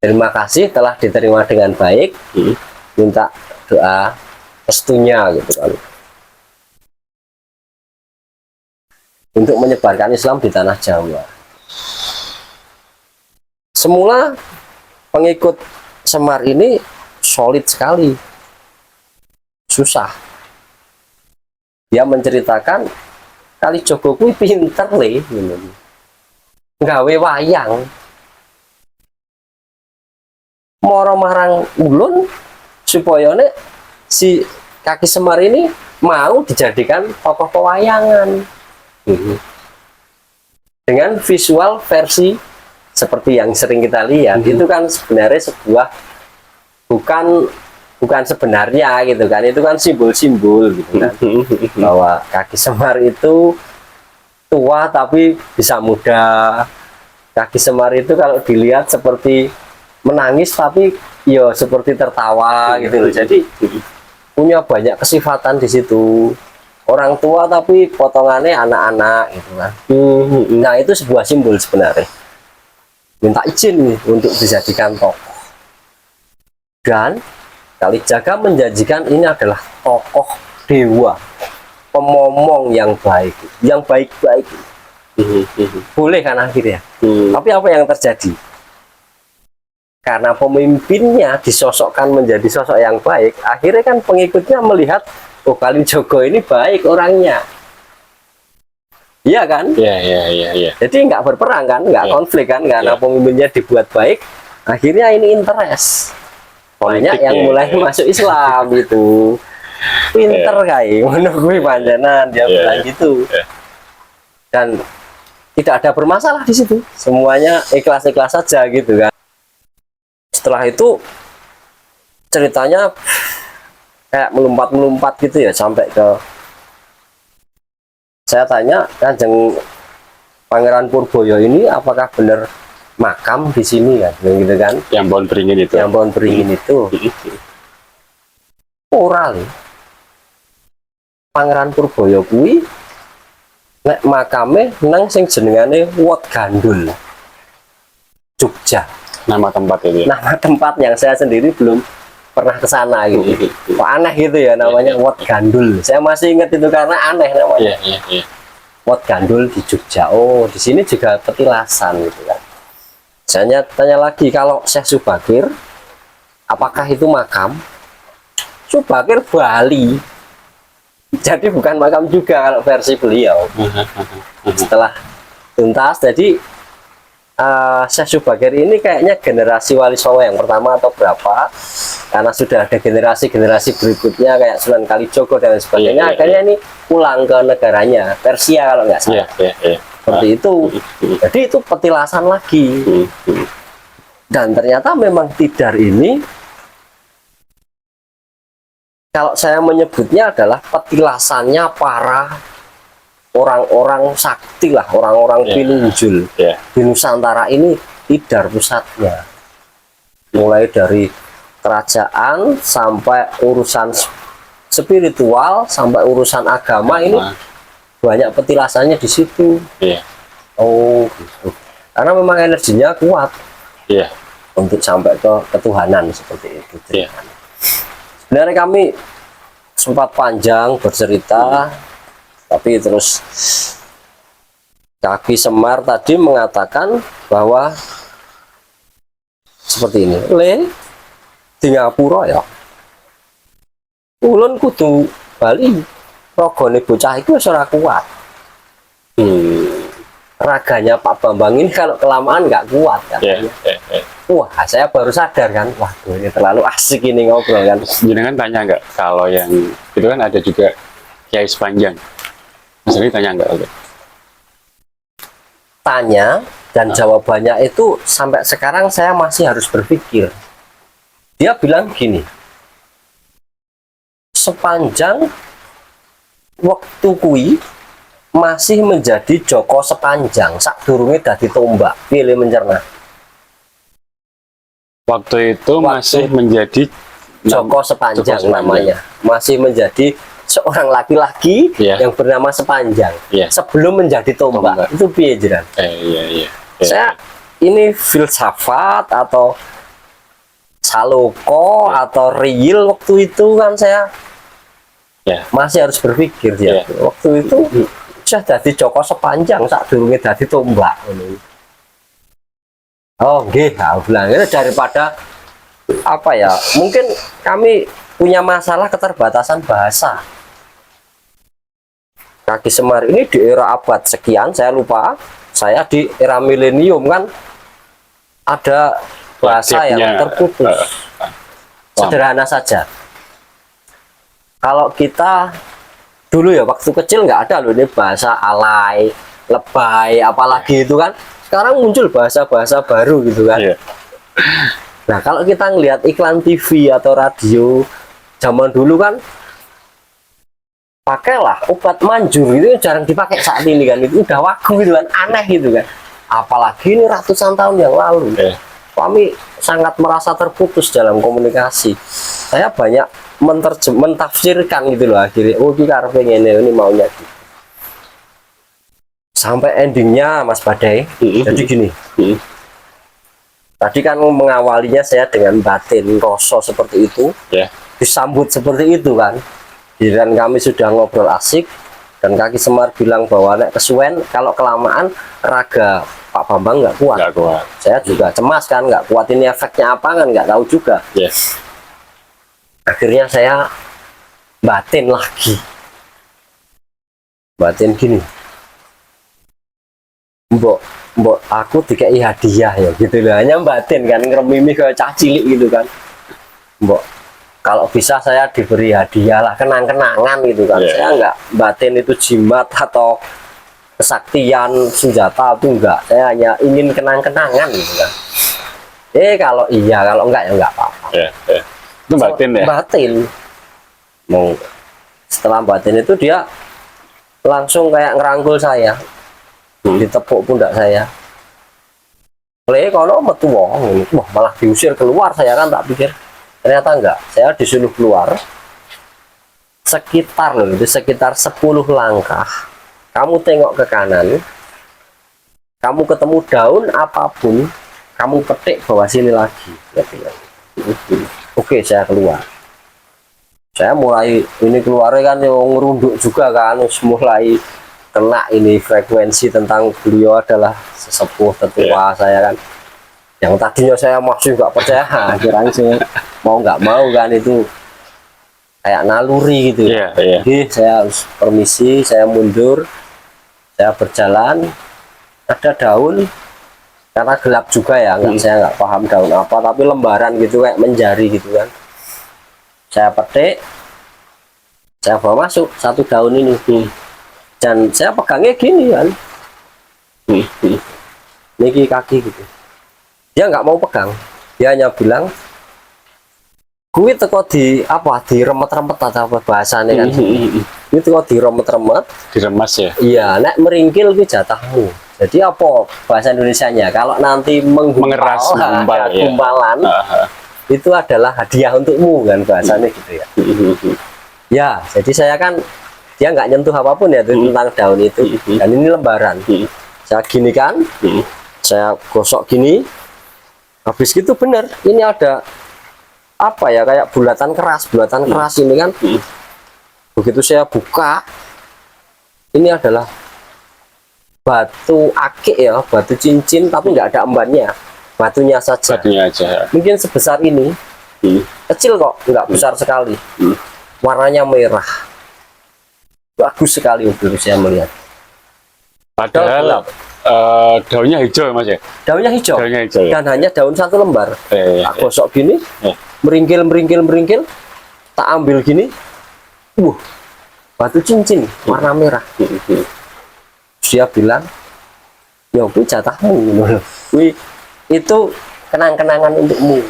Terima kasih telah diterima dengan baik. Minta doa restunya gitu kan, untuk menyebarkan Islam di tanah Jawa. Semula pengikut Semar ini solid sekali, susah. Dia menceritakan Kalijogo kuwi pinter le, nggawe wayang, moro marang ulun supaya si Kaki Semar ini mau dijadikan tokoh pewayangan dengan visual versi seperti yang sering kita lihat. Itu kan sebenarnya sebuah bukan sebenarnya gitu kan, itu kan simbol-simbol gitu kan, bahwa Kaki Semar itu tua tapi bisa muda. Kaki Semar itu kalau dilihat seperti menangis tapi ya seperti tertawa gitu loh. Jadi punya banyak kesifatan di situ. Orang tua tapi potongannya anak-anak gitu kan. Nah, itu sebuah simbol sebenarnya. Minta izin nih untuk dijadikan tokoh. Dan Kalijaga menjanjikan ini adalah tokoh dewa, pemomong yang baik, yang baik-baik. Boleh kan akhirnya. Tapi apa yang terjadi? Karena pemimpinnya disosokkan menjadi sosok yang baik, akhirnya kan pengikutnya melihat, oh Kalijogo ini baik orangnya. Iya kan? Iya. Jadi nggak berperang kan, nggak konflik kan, karena pemimpinnya dibuat baik, akhirnya ini interest. banyak Politik yang ya, mulai ya. masuk Islam gitu. Pinter kayak menunggu panjenan dia Iya, bilang iya. gitu. Iya. Dan tidak ada bermasalah di situ. Semuanya ikhlas-ikhlas saja gitu kan. Setelah itu ceritanya kayak melompat-melompat gitu ya sampai ke, saya tanya Kanjeng Pangeran Purboyo ini apakah benar makam di sini kan, gitu kan? Yang pohon beringin itu. Yang pohon beringin itu oral. Pangeran Purboyo kuwi nek makame nang sing jenengane Wot Gandul, Jogja. Nama tempat itu ya. Nama tempat yang saya sendiri belum pernah ke sana gitu. Kok aneh gitu ya namanya Wot Gandul. Saya masih ingat itu karena aneh namanya. Iya, iya, iya. Wot Gandul di Jogja. Oh, di sini juga petilasan gitu kan. Saya tanya lagi, kalau Syekh Subakir apakah itu makam? Subakir Bali. Jadi bukan makam juga kalau versi beliau. Setelah tuntas, jadi Syekh Subakir ini kayaknya generasi Wali Songo yang pertama atau berapa, karena sudah ada generasi-generasi berikutnya kayak Sunan Kalijogo dan sebagainya. Iya, iya, Akhirnya ini pulang ke negaranya Persia kalau nggak salah. Iya, iya, iya. Seperti itu. Jadi itu petilasan lagi. Dan ternyata memang Tidar ini, kalau saya menyebutnya adalah petilasannya para orang-orang sakti lah, orang-orang Iya. pinunjul. Iya. Di Nusantara ini Tidar pusatnya. Mulai dari kerajaan sampai urusan spiritual sampai urusan agama ini banyak petilasannya di situ. Iya. Oh, gitu. Karena memang energinya kuat Iya. untuk sampai ke ketuhanan seperti itu. Iya. Sebenarnya kami sempat panjang bercerita, tapi terus Kaki Semar tadi mengatakan bahwa seperti ini, di Ngapura ya, ulun kudu Bali, rogone bocah itu ora kuat. Raganya Pak Bambang ini kalau kelamaan nggak kuat kan. Iya, iya, iya. Wah, saya baru sadar kan, wah ini terlalu asik ini ngobrol kan. Jenengan tanya nggak kalau yang itu kan ada juga Kiai Sepanjang. Mas Ari tanya nggak? Tanya dan jawabannya itu sampai sekarang saya masih harus berpikir. Dia bilang gini, sepanjang waktu kui masih menjadi Joko Sepanjang sak durunge dadi tombak, pilih mencerna. Waktu itu masih menjadi Joko Sepanjang Joko Sepanjang. namanya, masih menjadi seorang laki-laki Iya. yang bernama Sepanjang. Iya. Sebelum menjadi tombak, Tombak. itu piye Jiran? Iya, iya. Saya ini filsafat atau saloko atau real waktu itu kan saya Ya. masih harus berpikir dia. Ya. Waktu itu sudah jadi Joko Sepanjang sak durunge dadi tombak. Oh, nggih, aku bilang itu daripada apa ya? Mungkin kami punya masalah keterbatasan bahasa. Kaki Semar ini di era abad sekian, saya lupa. Saya di era milenium kan ada bahasa yang Wajibnya, terputus. Sederhana saja. Kalau kita dulu ya waktu kecil nggak ada loh ini bahasa alay, lebay, apalagi itu kan. Sekarang muncul bahasa-bahasa baru gitu kan. Iya. Nah kalau kita ngelihat iklan TV atau radio zaman dulu kan, pakailah obat manjur itu jarang dipakai saat ini kan, itu udah wagu gitu kan, aneh gitu kan. Apalagi ini ratusan tahun yang lalu. Iya. Kami sangat merasa terputus dalam komunikasi. Saya banyak mentafsirkan gitu loh akhirnya. Oh kita ini maunya gitu. Sampai endingnya Mas Badai. Jadi gini. Tadi kan mengawalinya saya dengan batin rasa seperti itu. Ya. Disambut seperti itu kan. Dan kami sudah ngobrol asik. Dan Kaki Semar bilang bahwa nek kesuwen kalau kelamaan raga Pak Bambang nggak kuat. Nggak kuat. Saya juga cemas kan, nggak kuat ini efeknya apa kan nggak tahu juga. Ya. Akhirnya saya batin lagi. Batin gini. Mbok aku dikai hadiah ya gitu loh. Hanya batin kan ngeremimi ke cah cilik gitu kan. mbok kalau bisa saya diberi hadiah lah, kenang-kenangan gitu kan. Yeah. Saya nggak batin itu jimat atau kesaktian senjata itu enggak, saya hanya ingin kenang-kenangan gitu kan. Kalau iya, kalau enggak ya enggak apa-apa. Itu batin ya? Batin. Mau setelah batin itu dia langsung kayak ngerangkul saya, ditepuk pundak saya. Kalau metu wong, wah malah diusir keluar, saya kan tak pikir. Ternyata enggak, saya disuruh keluar sekitar 10 langkah. Kamu tengok ke kanan, kamu ketemu daun apapun, kamu petik bawah sini lagi. Oke, saya keluar. Saya mulai ini keluarnya kan yang ngerunduk juga kan, mulai kena ini frekuensi tentang beliau adalah sesepuh tetua saya kan. Yang tadinya saya masih nggak percaya, akhirnya saya mau nggak mau kan itu kayak naluri gitu. Jadi saya harus permisi, saya mundur, saya berjalan, ada daun, karena gelap juga ya, saya nggak paham daun apa, tapi lembaran gitu kayak menjari gitu kan. Saya petik, saya bawa masuk satu daun ini, dan saya pegangnya gini kan, niki kaki gitu. Dia nggak mau pegang, dia hanya bilang, gue teko di apa, di remet-remet atau apa bahasanya kan, itu teko di remet-remet, diremas ya. Iya, nek meringkil gue jatahmu. Jadi apa bahasa Indonesianya? Kalau nanti Mengeras, gumpalan, itu adalah hadiah untukmu kan bahasanya gitu ya. Ya, jadi saya kan dia nggak nyentuh apapun ya tentang daun itu. Dan ini lembaran. Saya gini kan, saya gosok gini. Habis gitu bener, ini ada apa ya, kayak bulatan keras ini kan. Begitu saya buka, ini adalah batu akik ya, batu cincin tapi nggak ada embannya, batunya saja. Mungkin sebesar ini, kecil kok, nggak besar sekali. Warnanya merah, bagus sekali waktu itu saya melihat. Padahal daunnya hijau mas ya? Daunnya hijau, ya? Dan hanya daun satu lembar. Tak gosok gini, meringkil, tak ambil gini, batu cincin warna merah. Dia bilang, ya gue jatahmu, itu kenang-kenangan untukmu.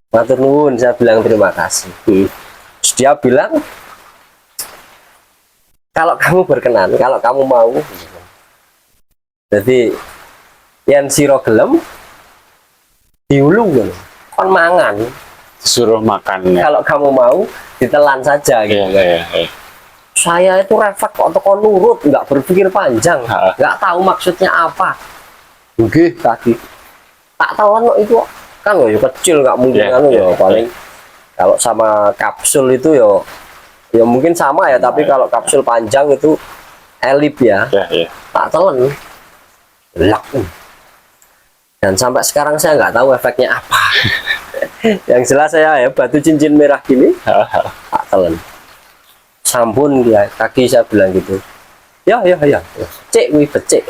Matur nuwun, saya bilang terima kasih. Terus dia bilang, kalau kamu berkenan, kalau kamu mau, jadi yang siro gelem diulung kon mangan, disuruh makan ya. Kalau kamu mau ditelan saja gitu. Saya itu refleks atau nurut, nggak berpikir panjang, nggak tahu maksudnya apa. Oke, kaki tak telan itu kan ya kecil, nggak mungkin ya paling kalau sama kapsul itu ya mungkin sama ya, tapi kalau kapsul panjang itu elip ya. Tak telan. Lak. Dan sampai sekarang saya nggak tahu efeknya apa. Yang jelas saya ya batu cincin merah gini tak telan. Sampun dia kaki saya bilang gitu. Ya. Cek wih becek.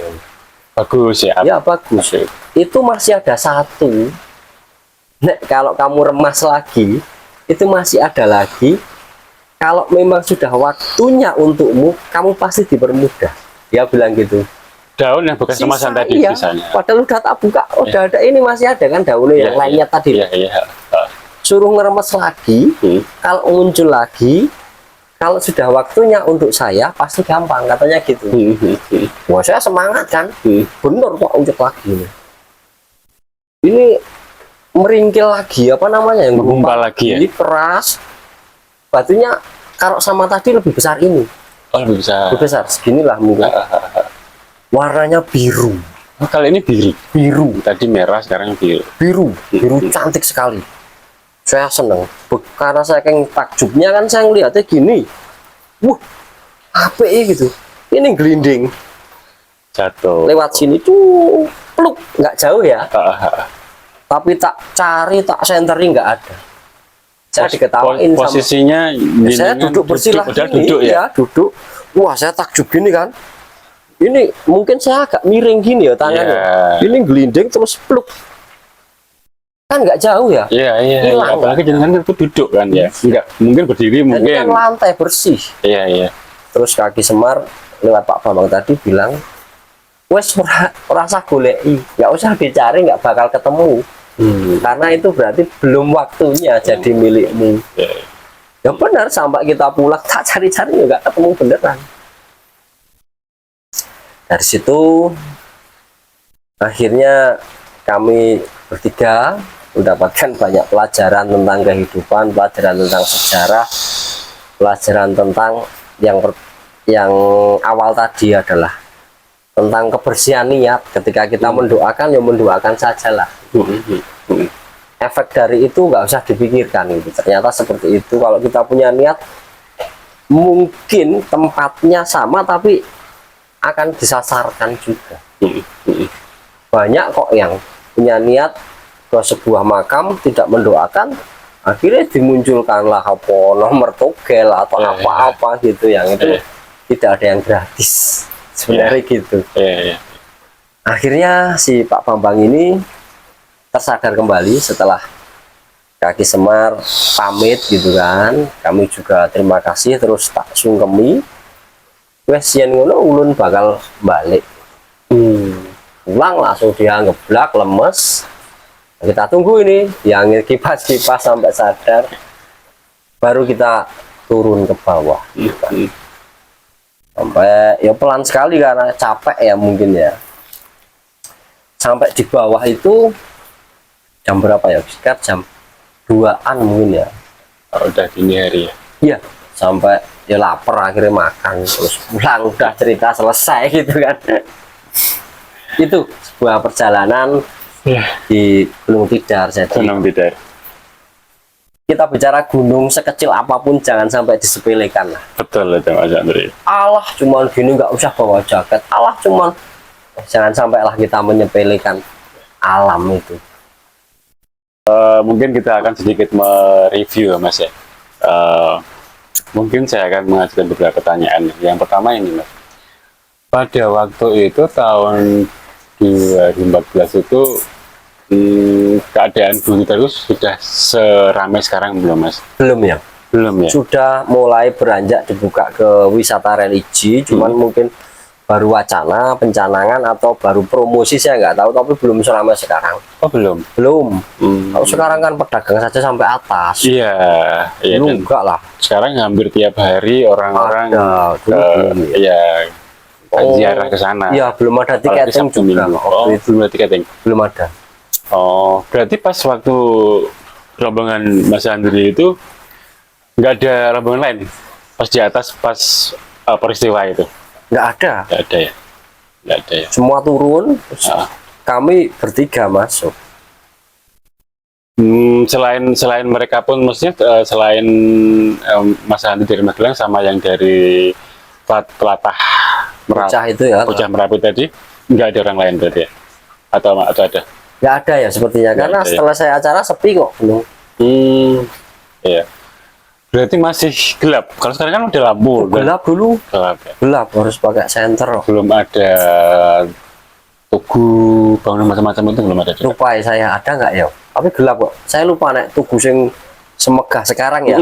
Bagus ya. Ya bagus. Itu masih ada satu. Nek kalau kamu remas lagi, itu masih ada lagi. Kalau memang sudah waktunya untukmu, kamu pasti dipermudah. Dia bilang gitu. Daun yang bekas remasan tadi sisanya. Padahal udah tak buka, udah ada, ini masih ada kan daunnya yang lainnya tadi. Suruh ngeremes lagi, kalau muncul lagi, kalau sudah waktunya untuk saya pasti gampang, katanya gitu. Wah, saya semangat kan, bener kok unjuk lagi. Ini meringkil lagi, apa namanya, yang menggumpal lagi ya? Ini keras, batunya kalau sama tadi lebih besar ini. Oh, lebih besar. Lebih besar, seginilah mungkin. Warnanya biru. Kali ini biru. Tadi merah, sekarang biru. Biru cantik sekali. Saya seneng. Karena saya kan takjubnya kan saya ngeliatnya gini. Apa gitu? Ini gelinding. Jatuh. Lewat sini tuh, peluk, nggak jauh ya. Tapi tak cari, tak sentering nggak ada. Saya diketawain posisinya saya duduk bersilah gini, duduk ya. Duduk. Wah, saya takjub gini kan. Ini mungkin saya agak miring gini ya tangannya. Ini gelinding terus peluk. kan nggak jauh ya. Iya, iya, iya. Hilang, Apalagi jenengan itu duduk kan ya. Enggak, mungkin berdiri Dan ini kan mungkin. lantai bersih. Iya, iya. Terus Kaki Semar lewat Pak Bambang tadi bilang, wes ora usah goleki, nggak usah dicari, nggak bakal ketemu. Karena itu berarti belum waktunya jadi milikmu. Iya. Ya benar, sampai kita pulang tak cari-cari juga nggak ketemu beneran. Dari situ akhirnya kami bertiga mendapatkan banyak pelajaran tentang kehidupan, pelajaran tentang sejarah, pelajaran tentang yang awal tadi adalah tentang kebersihan niat. Ketika kita mendoakan, ya mendoakan sajalah. Efek dari itu nggak usah dipikirkan gitu. Ternyata seperti itu. Kalau kita punya niat, mungkin tempatnya sama tapi akan disasarkan juga. Banyak kok yang punya niat ke sebuah makam tidak mendoakan, akhirnya dimunculkanlah apa nomor togel atau apa-apa gitu, yang itu tidak ada yang gratis sebenarnya gitu. Akhirnya si Pak Bambang ini tersadar kembali setelah Kaki Semar pamit gitu kan. Kami juga terima kasih, terus tak sungkemi wes yen ngono ulun bakal balik. Pulang langsung dia ngeblak, lemes. Kita tunggu ini yang kipas-kipas sampai sadar, baru kita turun ke bawah gitu kan. Sampai ya pelan sekali karena capek ya mungkin ya. Sampai di bawah itu jam berapa ya? Sekitar jam 2-an mungkin ya. Udah dini hari ya. Iya, sampai ya lapar akhirnya makan, terus pulang udah cerita selesai gitu kan. Itu sebuah perjalanan di Gunung Tidar. Jadi Gunung Tidar. kita bicara gunung sekecil apapun jangan sampai disepelekan lah. Betul itu Mas Andri. Allah cuman gini nggak usah bawa jaket. Allah cuman, jangan sampailah kita menyepelekan alam itu. Mungkin kita akan sedikit mereview Mas ya. Mungkin saya akan mengajukan beberapa pertanyaan. Yang pertama ini Mas, pada waktu itu tahun 2014 itu keadaan Gunung Tidar itu sudah seramai sekarang belum Mas? Belum ya? Belum ya? Sudah mulai beranjak dibuka ke wisata religi, cuman mungkin baru wacana, pencanangan atau baru promosi saya nggak tahu, tapi belum seramai sekarang. Oh belum? Belum. Kalau sekarang kan pedagang saja sampai atas. Iya, iya. Dan Enggak lah. sekarang hampir tiap hari orang-orang Ada, dulu belum ya. ziarah ke sana. Iya, belum ada Apalagi tiketing Sabtu juga. Minggu. Waktu itu Belum ada tiketing. belum ada. Oh, berarti pas waktu rombongan Mas Andri itu nggak ada rombongan lain pas di atas pas peristiwa itu? Nggak ada. Nggak ada ya? Nggak ada ya? Semua turun, terus kami bertiga masuk. Selain mereka pun, maksudnya selain Mas Andri dari Magelang sama yang dari Telatah Bocah itu ya. Bocah Merapi tadi, nggak ada orang lain berarti ya? Atau ada? Nggak ada ya sepertinya, Nggak karena ada ya. setelah saya acara sepi kok gunung. Iya. Berarti masih gelap. Kalau sekarang kan udah lampu. Gelap dulu. Gelap ya. Gelap, harus pakai senter. Belum ada tugu bangunan macam-macam itu belum ada. Lupa ya saya ada nggak ya? Tapi gelap kok. Saya lupa naik tugu sing semegah sekarang ya.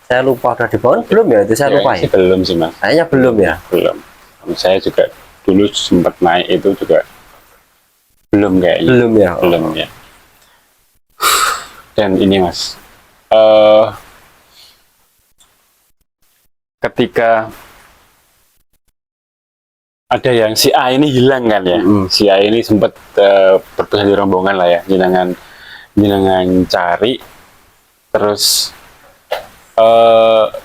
Saya lupa udah dibangun belum ya, itu saya lupa ya. Belum sih Mas. Kayaknya belum ya. Belum. Saya juga dulu sempat naik itu juga belum kayaknya. Belum ya. Belum ya. Dan ini Mas, ketika ada yang si A ini hilang kan ya, si A ini sempat berpesan di rombongan lah ya, jenengan cari, terus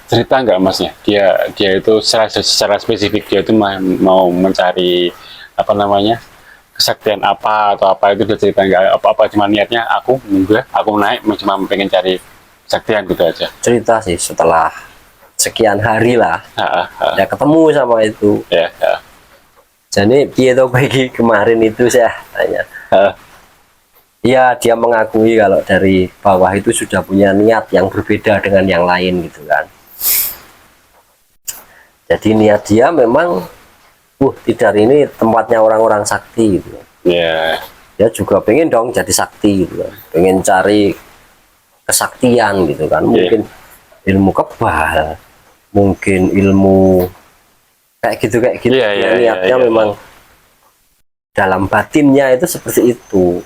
cerita nggak Masnya, dia itu secara spesifik dia itu mau mencari apa namanya, kesaktian apa atau apa, itu dia cerita nggak, apa cuma niatnya aku naik cuma pengen cari kesaktian gitu aja. Cerita sih setelah sekian hari lah ya ketemu sama itu ya. Jadi dia tuh pagi kemarin itu saya tanya, iya dia mengakui kalau dari bawah itu sudah punya niat yang berbeda dengan yang lain gitu kan. Jadi niat dia memang Tidar ini tempatnya orang-orang sakti gitu. Ya. dia juga pengen dong jadi sakti gitu kan, pengen cari kesaktian gitu kan, mungkin ilmu kebal, mungkin ilmu kayak gitu niatnya memang dalam batinnya itu seperti itu,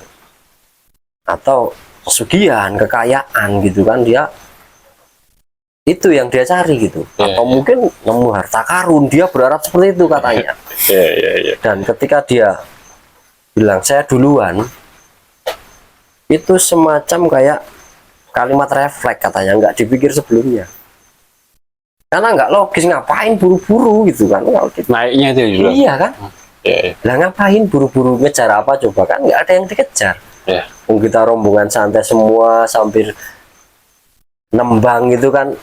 atau pesugihan, kekayaan gitu kan, dia itu yang dia cari gitu, atau mungkin nemu harta karun, dia berharap seperti itu katanya. Dan ketika dia bilang saya duluan, itu semacam kayak kalimat refleks katanya, nggak dipikir sebelumnya, karena nggak logis, ngapain buru-buru gitu kan, naiknya itu juga. Iya kan, lah ngapain buru-buru, ngejar apa coba, kan nggak ada yang dikejar. Kita rombongan santai semua sambil nembang gitu kan.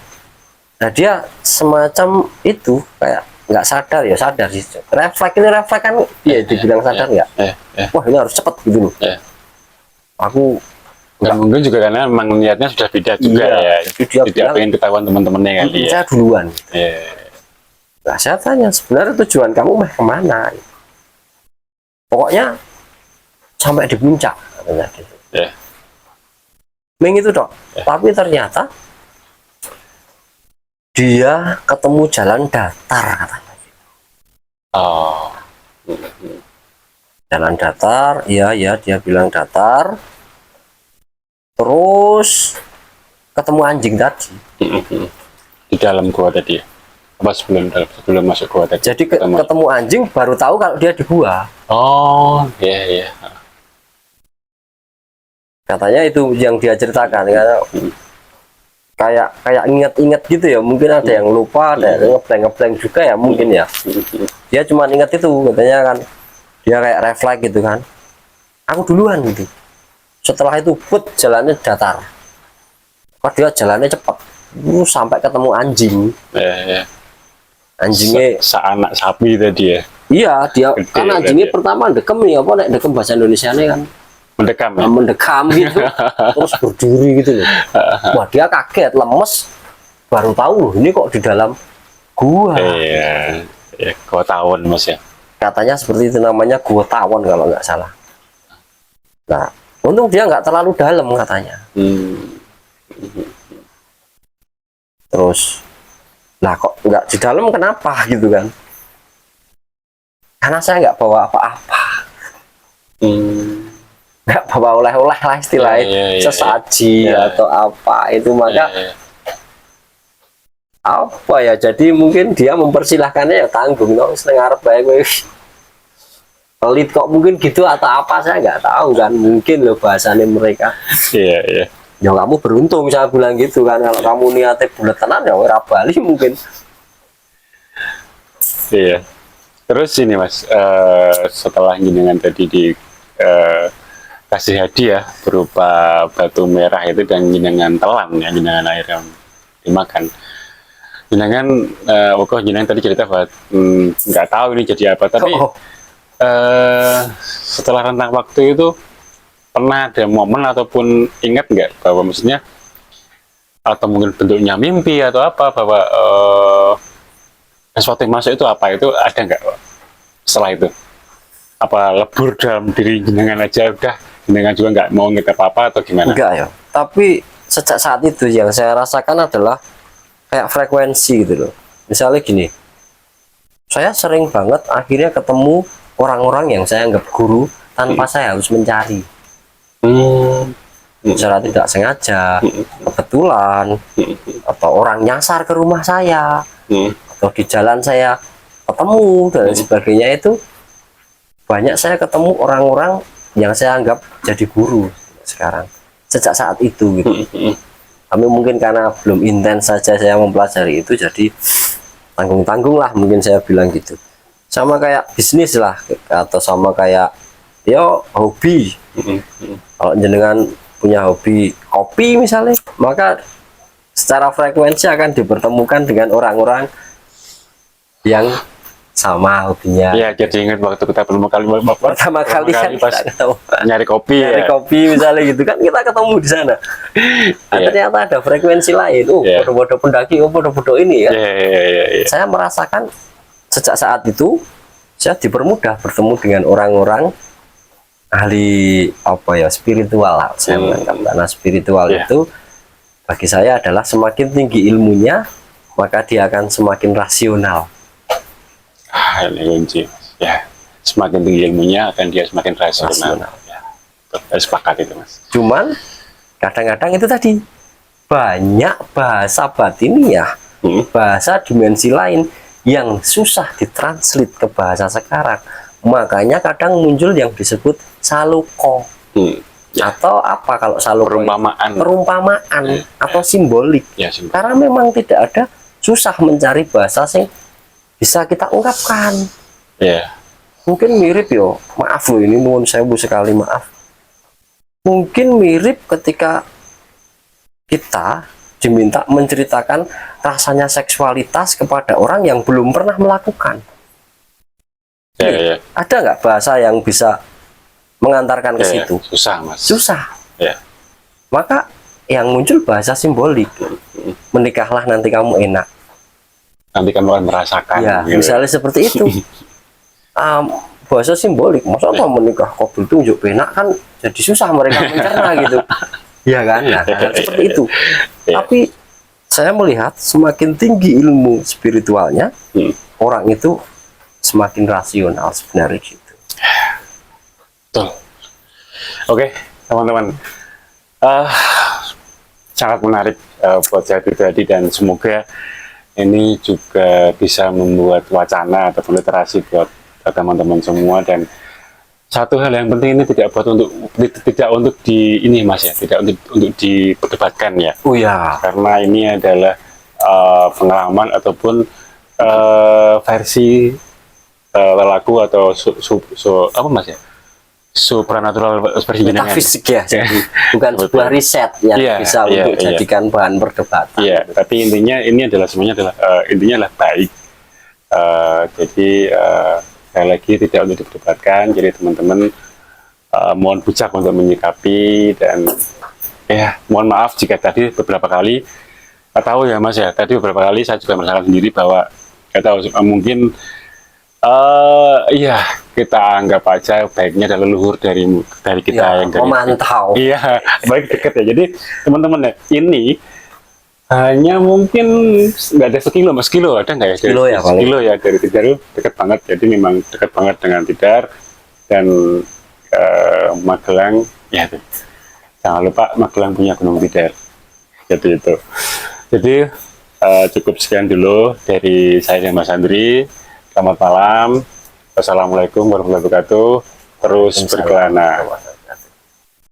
Nah dia semacam itu kayak nggak sadar, ya sadar sih, refleks kan, ya dibilang sadar nggak, wah ini harus cepet gitu loh. Aku dan mungkin juga karena memang niatnya sudah beda juga, ya tidak pengen ketahuan teman-temannya kali ya. Saya duluan. Nah saya tanya, sebenarnya tujuan kamu mau kemana? Pokoknya sampai di puncak katanya gitu. Meng itu dok, tapi ternyata dia ketemu jalan datar katanya. Jalan datar, ya dia bilang datar. Terus ketemu anjing tadi. Di dalam gua tadi. Apa sebelum masuk gua tadi? Jadi ketemu anjing, baru tahu kalau dia di gua. Iya. Katanya itu yang dia ceritakan, kayak inget-inget gitu ya, mungkin ada yang lupa, ada yang ngeblank juga ya mungkin ya. Dia cuma ingat itu katanya kan, dia kayak refleks gitu kan, aku duluan gitu. Setelah itu jalannya datar, kok dia jalannya cepat, sampai ketemu anjing. Anjingnya seanak sapi tadi ya. Iya, dia kan anjingnya pertama dekem nih, apa nek dekem bahasa Indonesia nih kan, mendekam gitu, terus berdiri gitu loh. Wah dia kaget, lemes, baru tahu loh ini kok di dalam gua. Gua tawon mas ya. Katanya seperti itu, namanya gua tawon kalau nggak salah. Nah untung dia nggak terlalu dalam katanya. Terus lah kok nggak di dalam, kenapa gitu kan, karena saya nggak bawa apa-apa. Nggak bawa oleh-oleh lah istilahnya, sesaji atau apa itu, maka apa ya, jadi mungkin dia mempersilahkannya ya tanggung no, setengah arep bae kowe pelit kok mungkin gitu atau apa, saya nggak tahu kan, mungkin loh bahasanya mereka. Ya kamu beruntung saya bilang gitu kan, kalau kamu niatnya bulat tenan ya ora bali mungkin. Terus ini mas, setelah jenengan tadi di kasih hadiah berupa batu merah itu dan jenengan telan ya, jenengan air yang dimakan, jenengan jenengan tadi cerita bahwa nggak tahu ini jadi apa, tapi setelah rentang waktu itu pernah ada momen ataupun ingat nggak bahwa maksudnya, atau mungkin bentuknya mimpi atau apa, bahwa sesuatu yang masuk itu apa, itu ada nggak setelah itu? Apa lebur dalam diri jenengan aja udah, jenengan juga nggak mau ngerti apa-apa atau gimana? Enggak ya, tapi sejak saat itu yang saya rasakan adalah kayak frekuensi gitu loh. Misalnya gini, saya sering banget akhirnya ketemu orang-orang yang saya anggap guru tanpa saya harus mencari. Secara tidak sengaja, kebetulan, atau orang nyasar ke rumah saya, atau di jalan saya ketemu dan sebagainya, itu banyak saya ketemu orang-orang yang saya anggap jadi guru sekarang sejak saat itu gitu. Tapi mungkin karena belum intens saja saya mempelajari itu, jadi tanggung-tanggung lah mungkin saya bilang gitu. Sama kayak bisnis lah, atau sama kayak hobi. Kalau jenengan punya hobi kopi misalnya, maka secara frekuensi akan dipertemukan dengan orang-orang yang sama hobinya. Iya, jadi ingat waktu kita pertama kali kan pas kita ketemu nyari kopi, kopi misalnya gitu kan, kita ketemu di sana. Ternyata ada frekuensi lain. Bodoh-bodoh pendaki, bodoh-bodoh ini ya. Saya merasakan sejak saat itu saya dipermudah bertemu dengan orang-orang ahli apa ya, spiritual lah saya menganggap, karena spiritual Iya. itu bagi saya adalah semakin tinggi ilmunya maka dia akan semakin rasional. Ini kunci, Mas. Ya, semakin tinggi ilmunya akan dia semakin rasional. Rasional. Ya, betul. Saya sepakat itu, Mas. Cuman kadang-kadang itu tadi banyak bahasa batiniah, bahasa dimensi lain yang susah ditranslate ke bahasa sekarang. Makanya kadang muncul yang disebut saluko. Atau apa kalau saluko? Perumpamaan atau simbolik. Ya, simbolik. Karena memang tidak ada, susah mencari bahasa yang bisa kita ungkapkan. Ya. Mungkin mirip yo, maaf loh ini nuwun sewu sekali, maaf. Mungkin mirip ketika kita diminta menceritakan rasanya seksualitas kepada orang yang belum pernah melakukan. Ya. Ada nggak bahasa yang bisa mengantarkan ke situ? Susah, Mas. Susah. Ya. Maka yang muncul bahasa simbolik. Menikahlah nanti kamu enak. Nanti kamu akan merasakan. Ya, gitu. misalnya seperti itu. Bahasa simbolik. Masa apa menikah kok tunjuk enak, kan jadi susah mereka mencerna gitu. Iya kan? Nah, seperti itu. Tapi saya melihat semakin tinggi ilmu spiritualnya, orang itu semakin rasional sebenarnya gitu. Betul. Oke, teman-teman. Sangat menarik buat saya pribadi, dan semoga ini juga bisa membuat wacana atau literasi buat teman-teman semua. Dan satu hal yang penting, ini tidak untuk di ini, Mas, ya, tidak untuk diperdebatkan ya. Oh ya. Karena ini adalah pengalaman ataupun versi lelaku atau apa, Mas, ya? Supranatural versi jenengan. Metafisik ya, jadi bukan sebuah riset yang bisa untuk jadikan bahan perdebatan. Iya, tapi intinya ini adalah semuanya adalah intinya adalah baik. Jadi sekali lagi tidak untuk diperdebatkan. Jadi teman-teman mohon bijak untuk menyikapi, dan mohon maaf jika tadi beberapa kali tahu ya, Mas, ya, tadi beberapa kali saya juga merasakan sendiri bahwa mungkin kita anggap aja baiknya adalah leluhur dari kita yang dari memantau. Iya, baik dekat ya. Jadi teman-teman ya, ini hanya mungkin nggak ada sekilo, Mas, kilo ada nggak ya? Sekilo ya, sekilo ya, dari Tidar itu dekat banget. Jadi memang dekat banget dengan Tidar dan Magelang ya. Jangan lupa Magelang punya Gunung Tidar. Jadi itu. Jadi cukup sekian dulu dari saya dan Mas Andri. Selamat malam. Wassalamualaikum warahmatullahi wabarakatuh. Terus berkelana.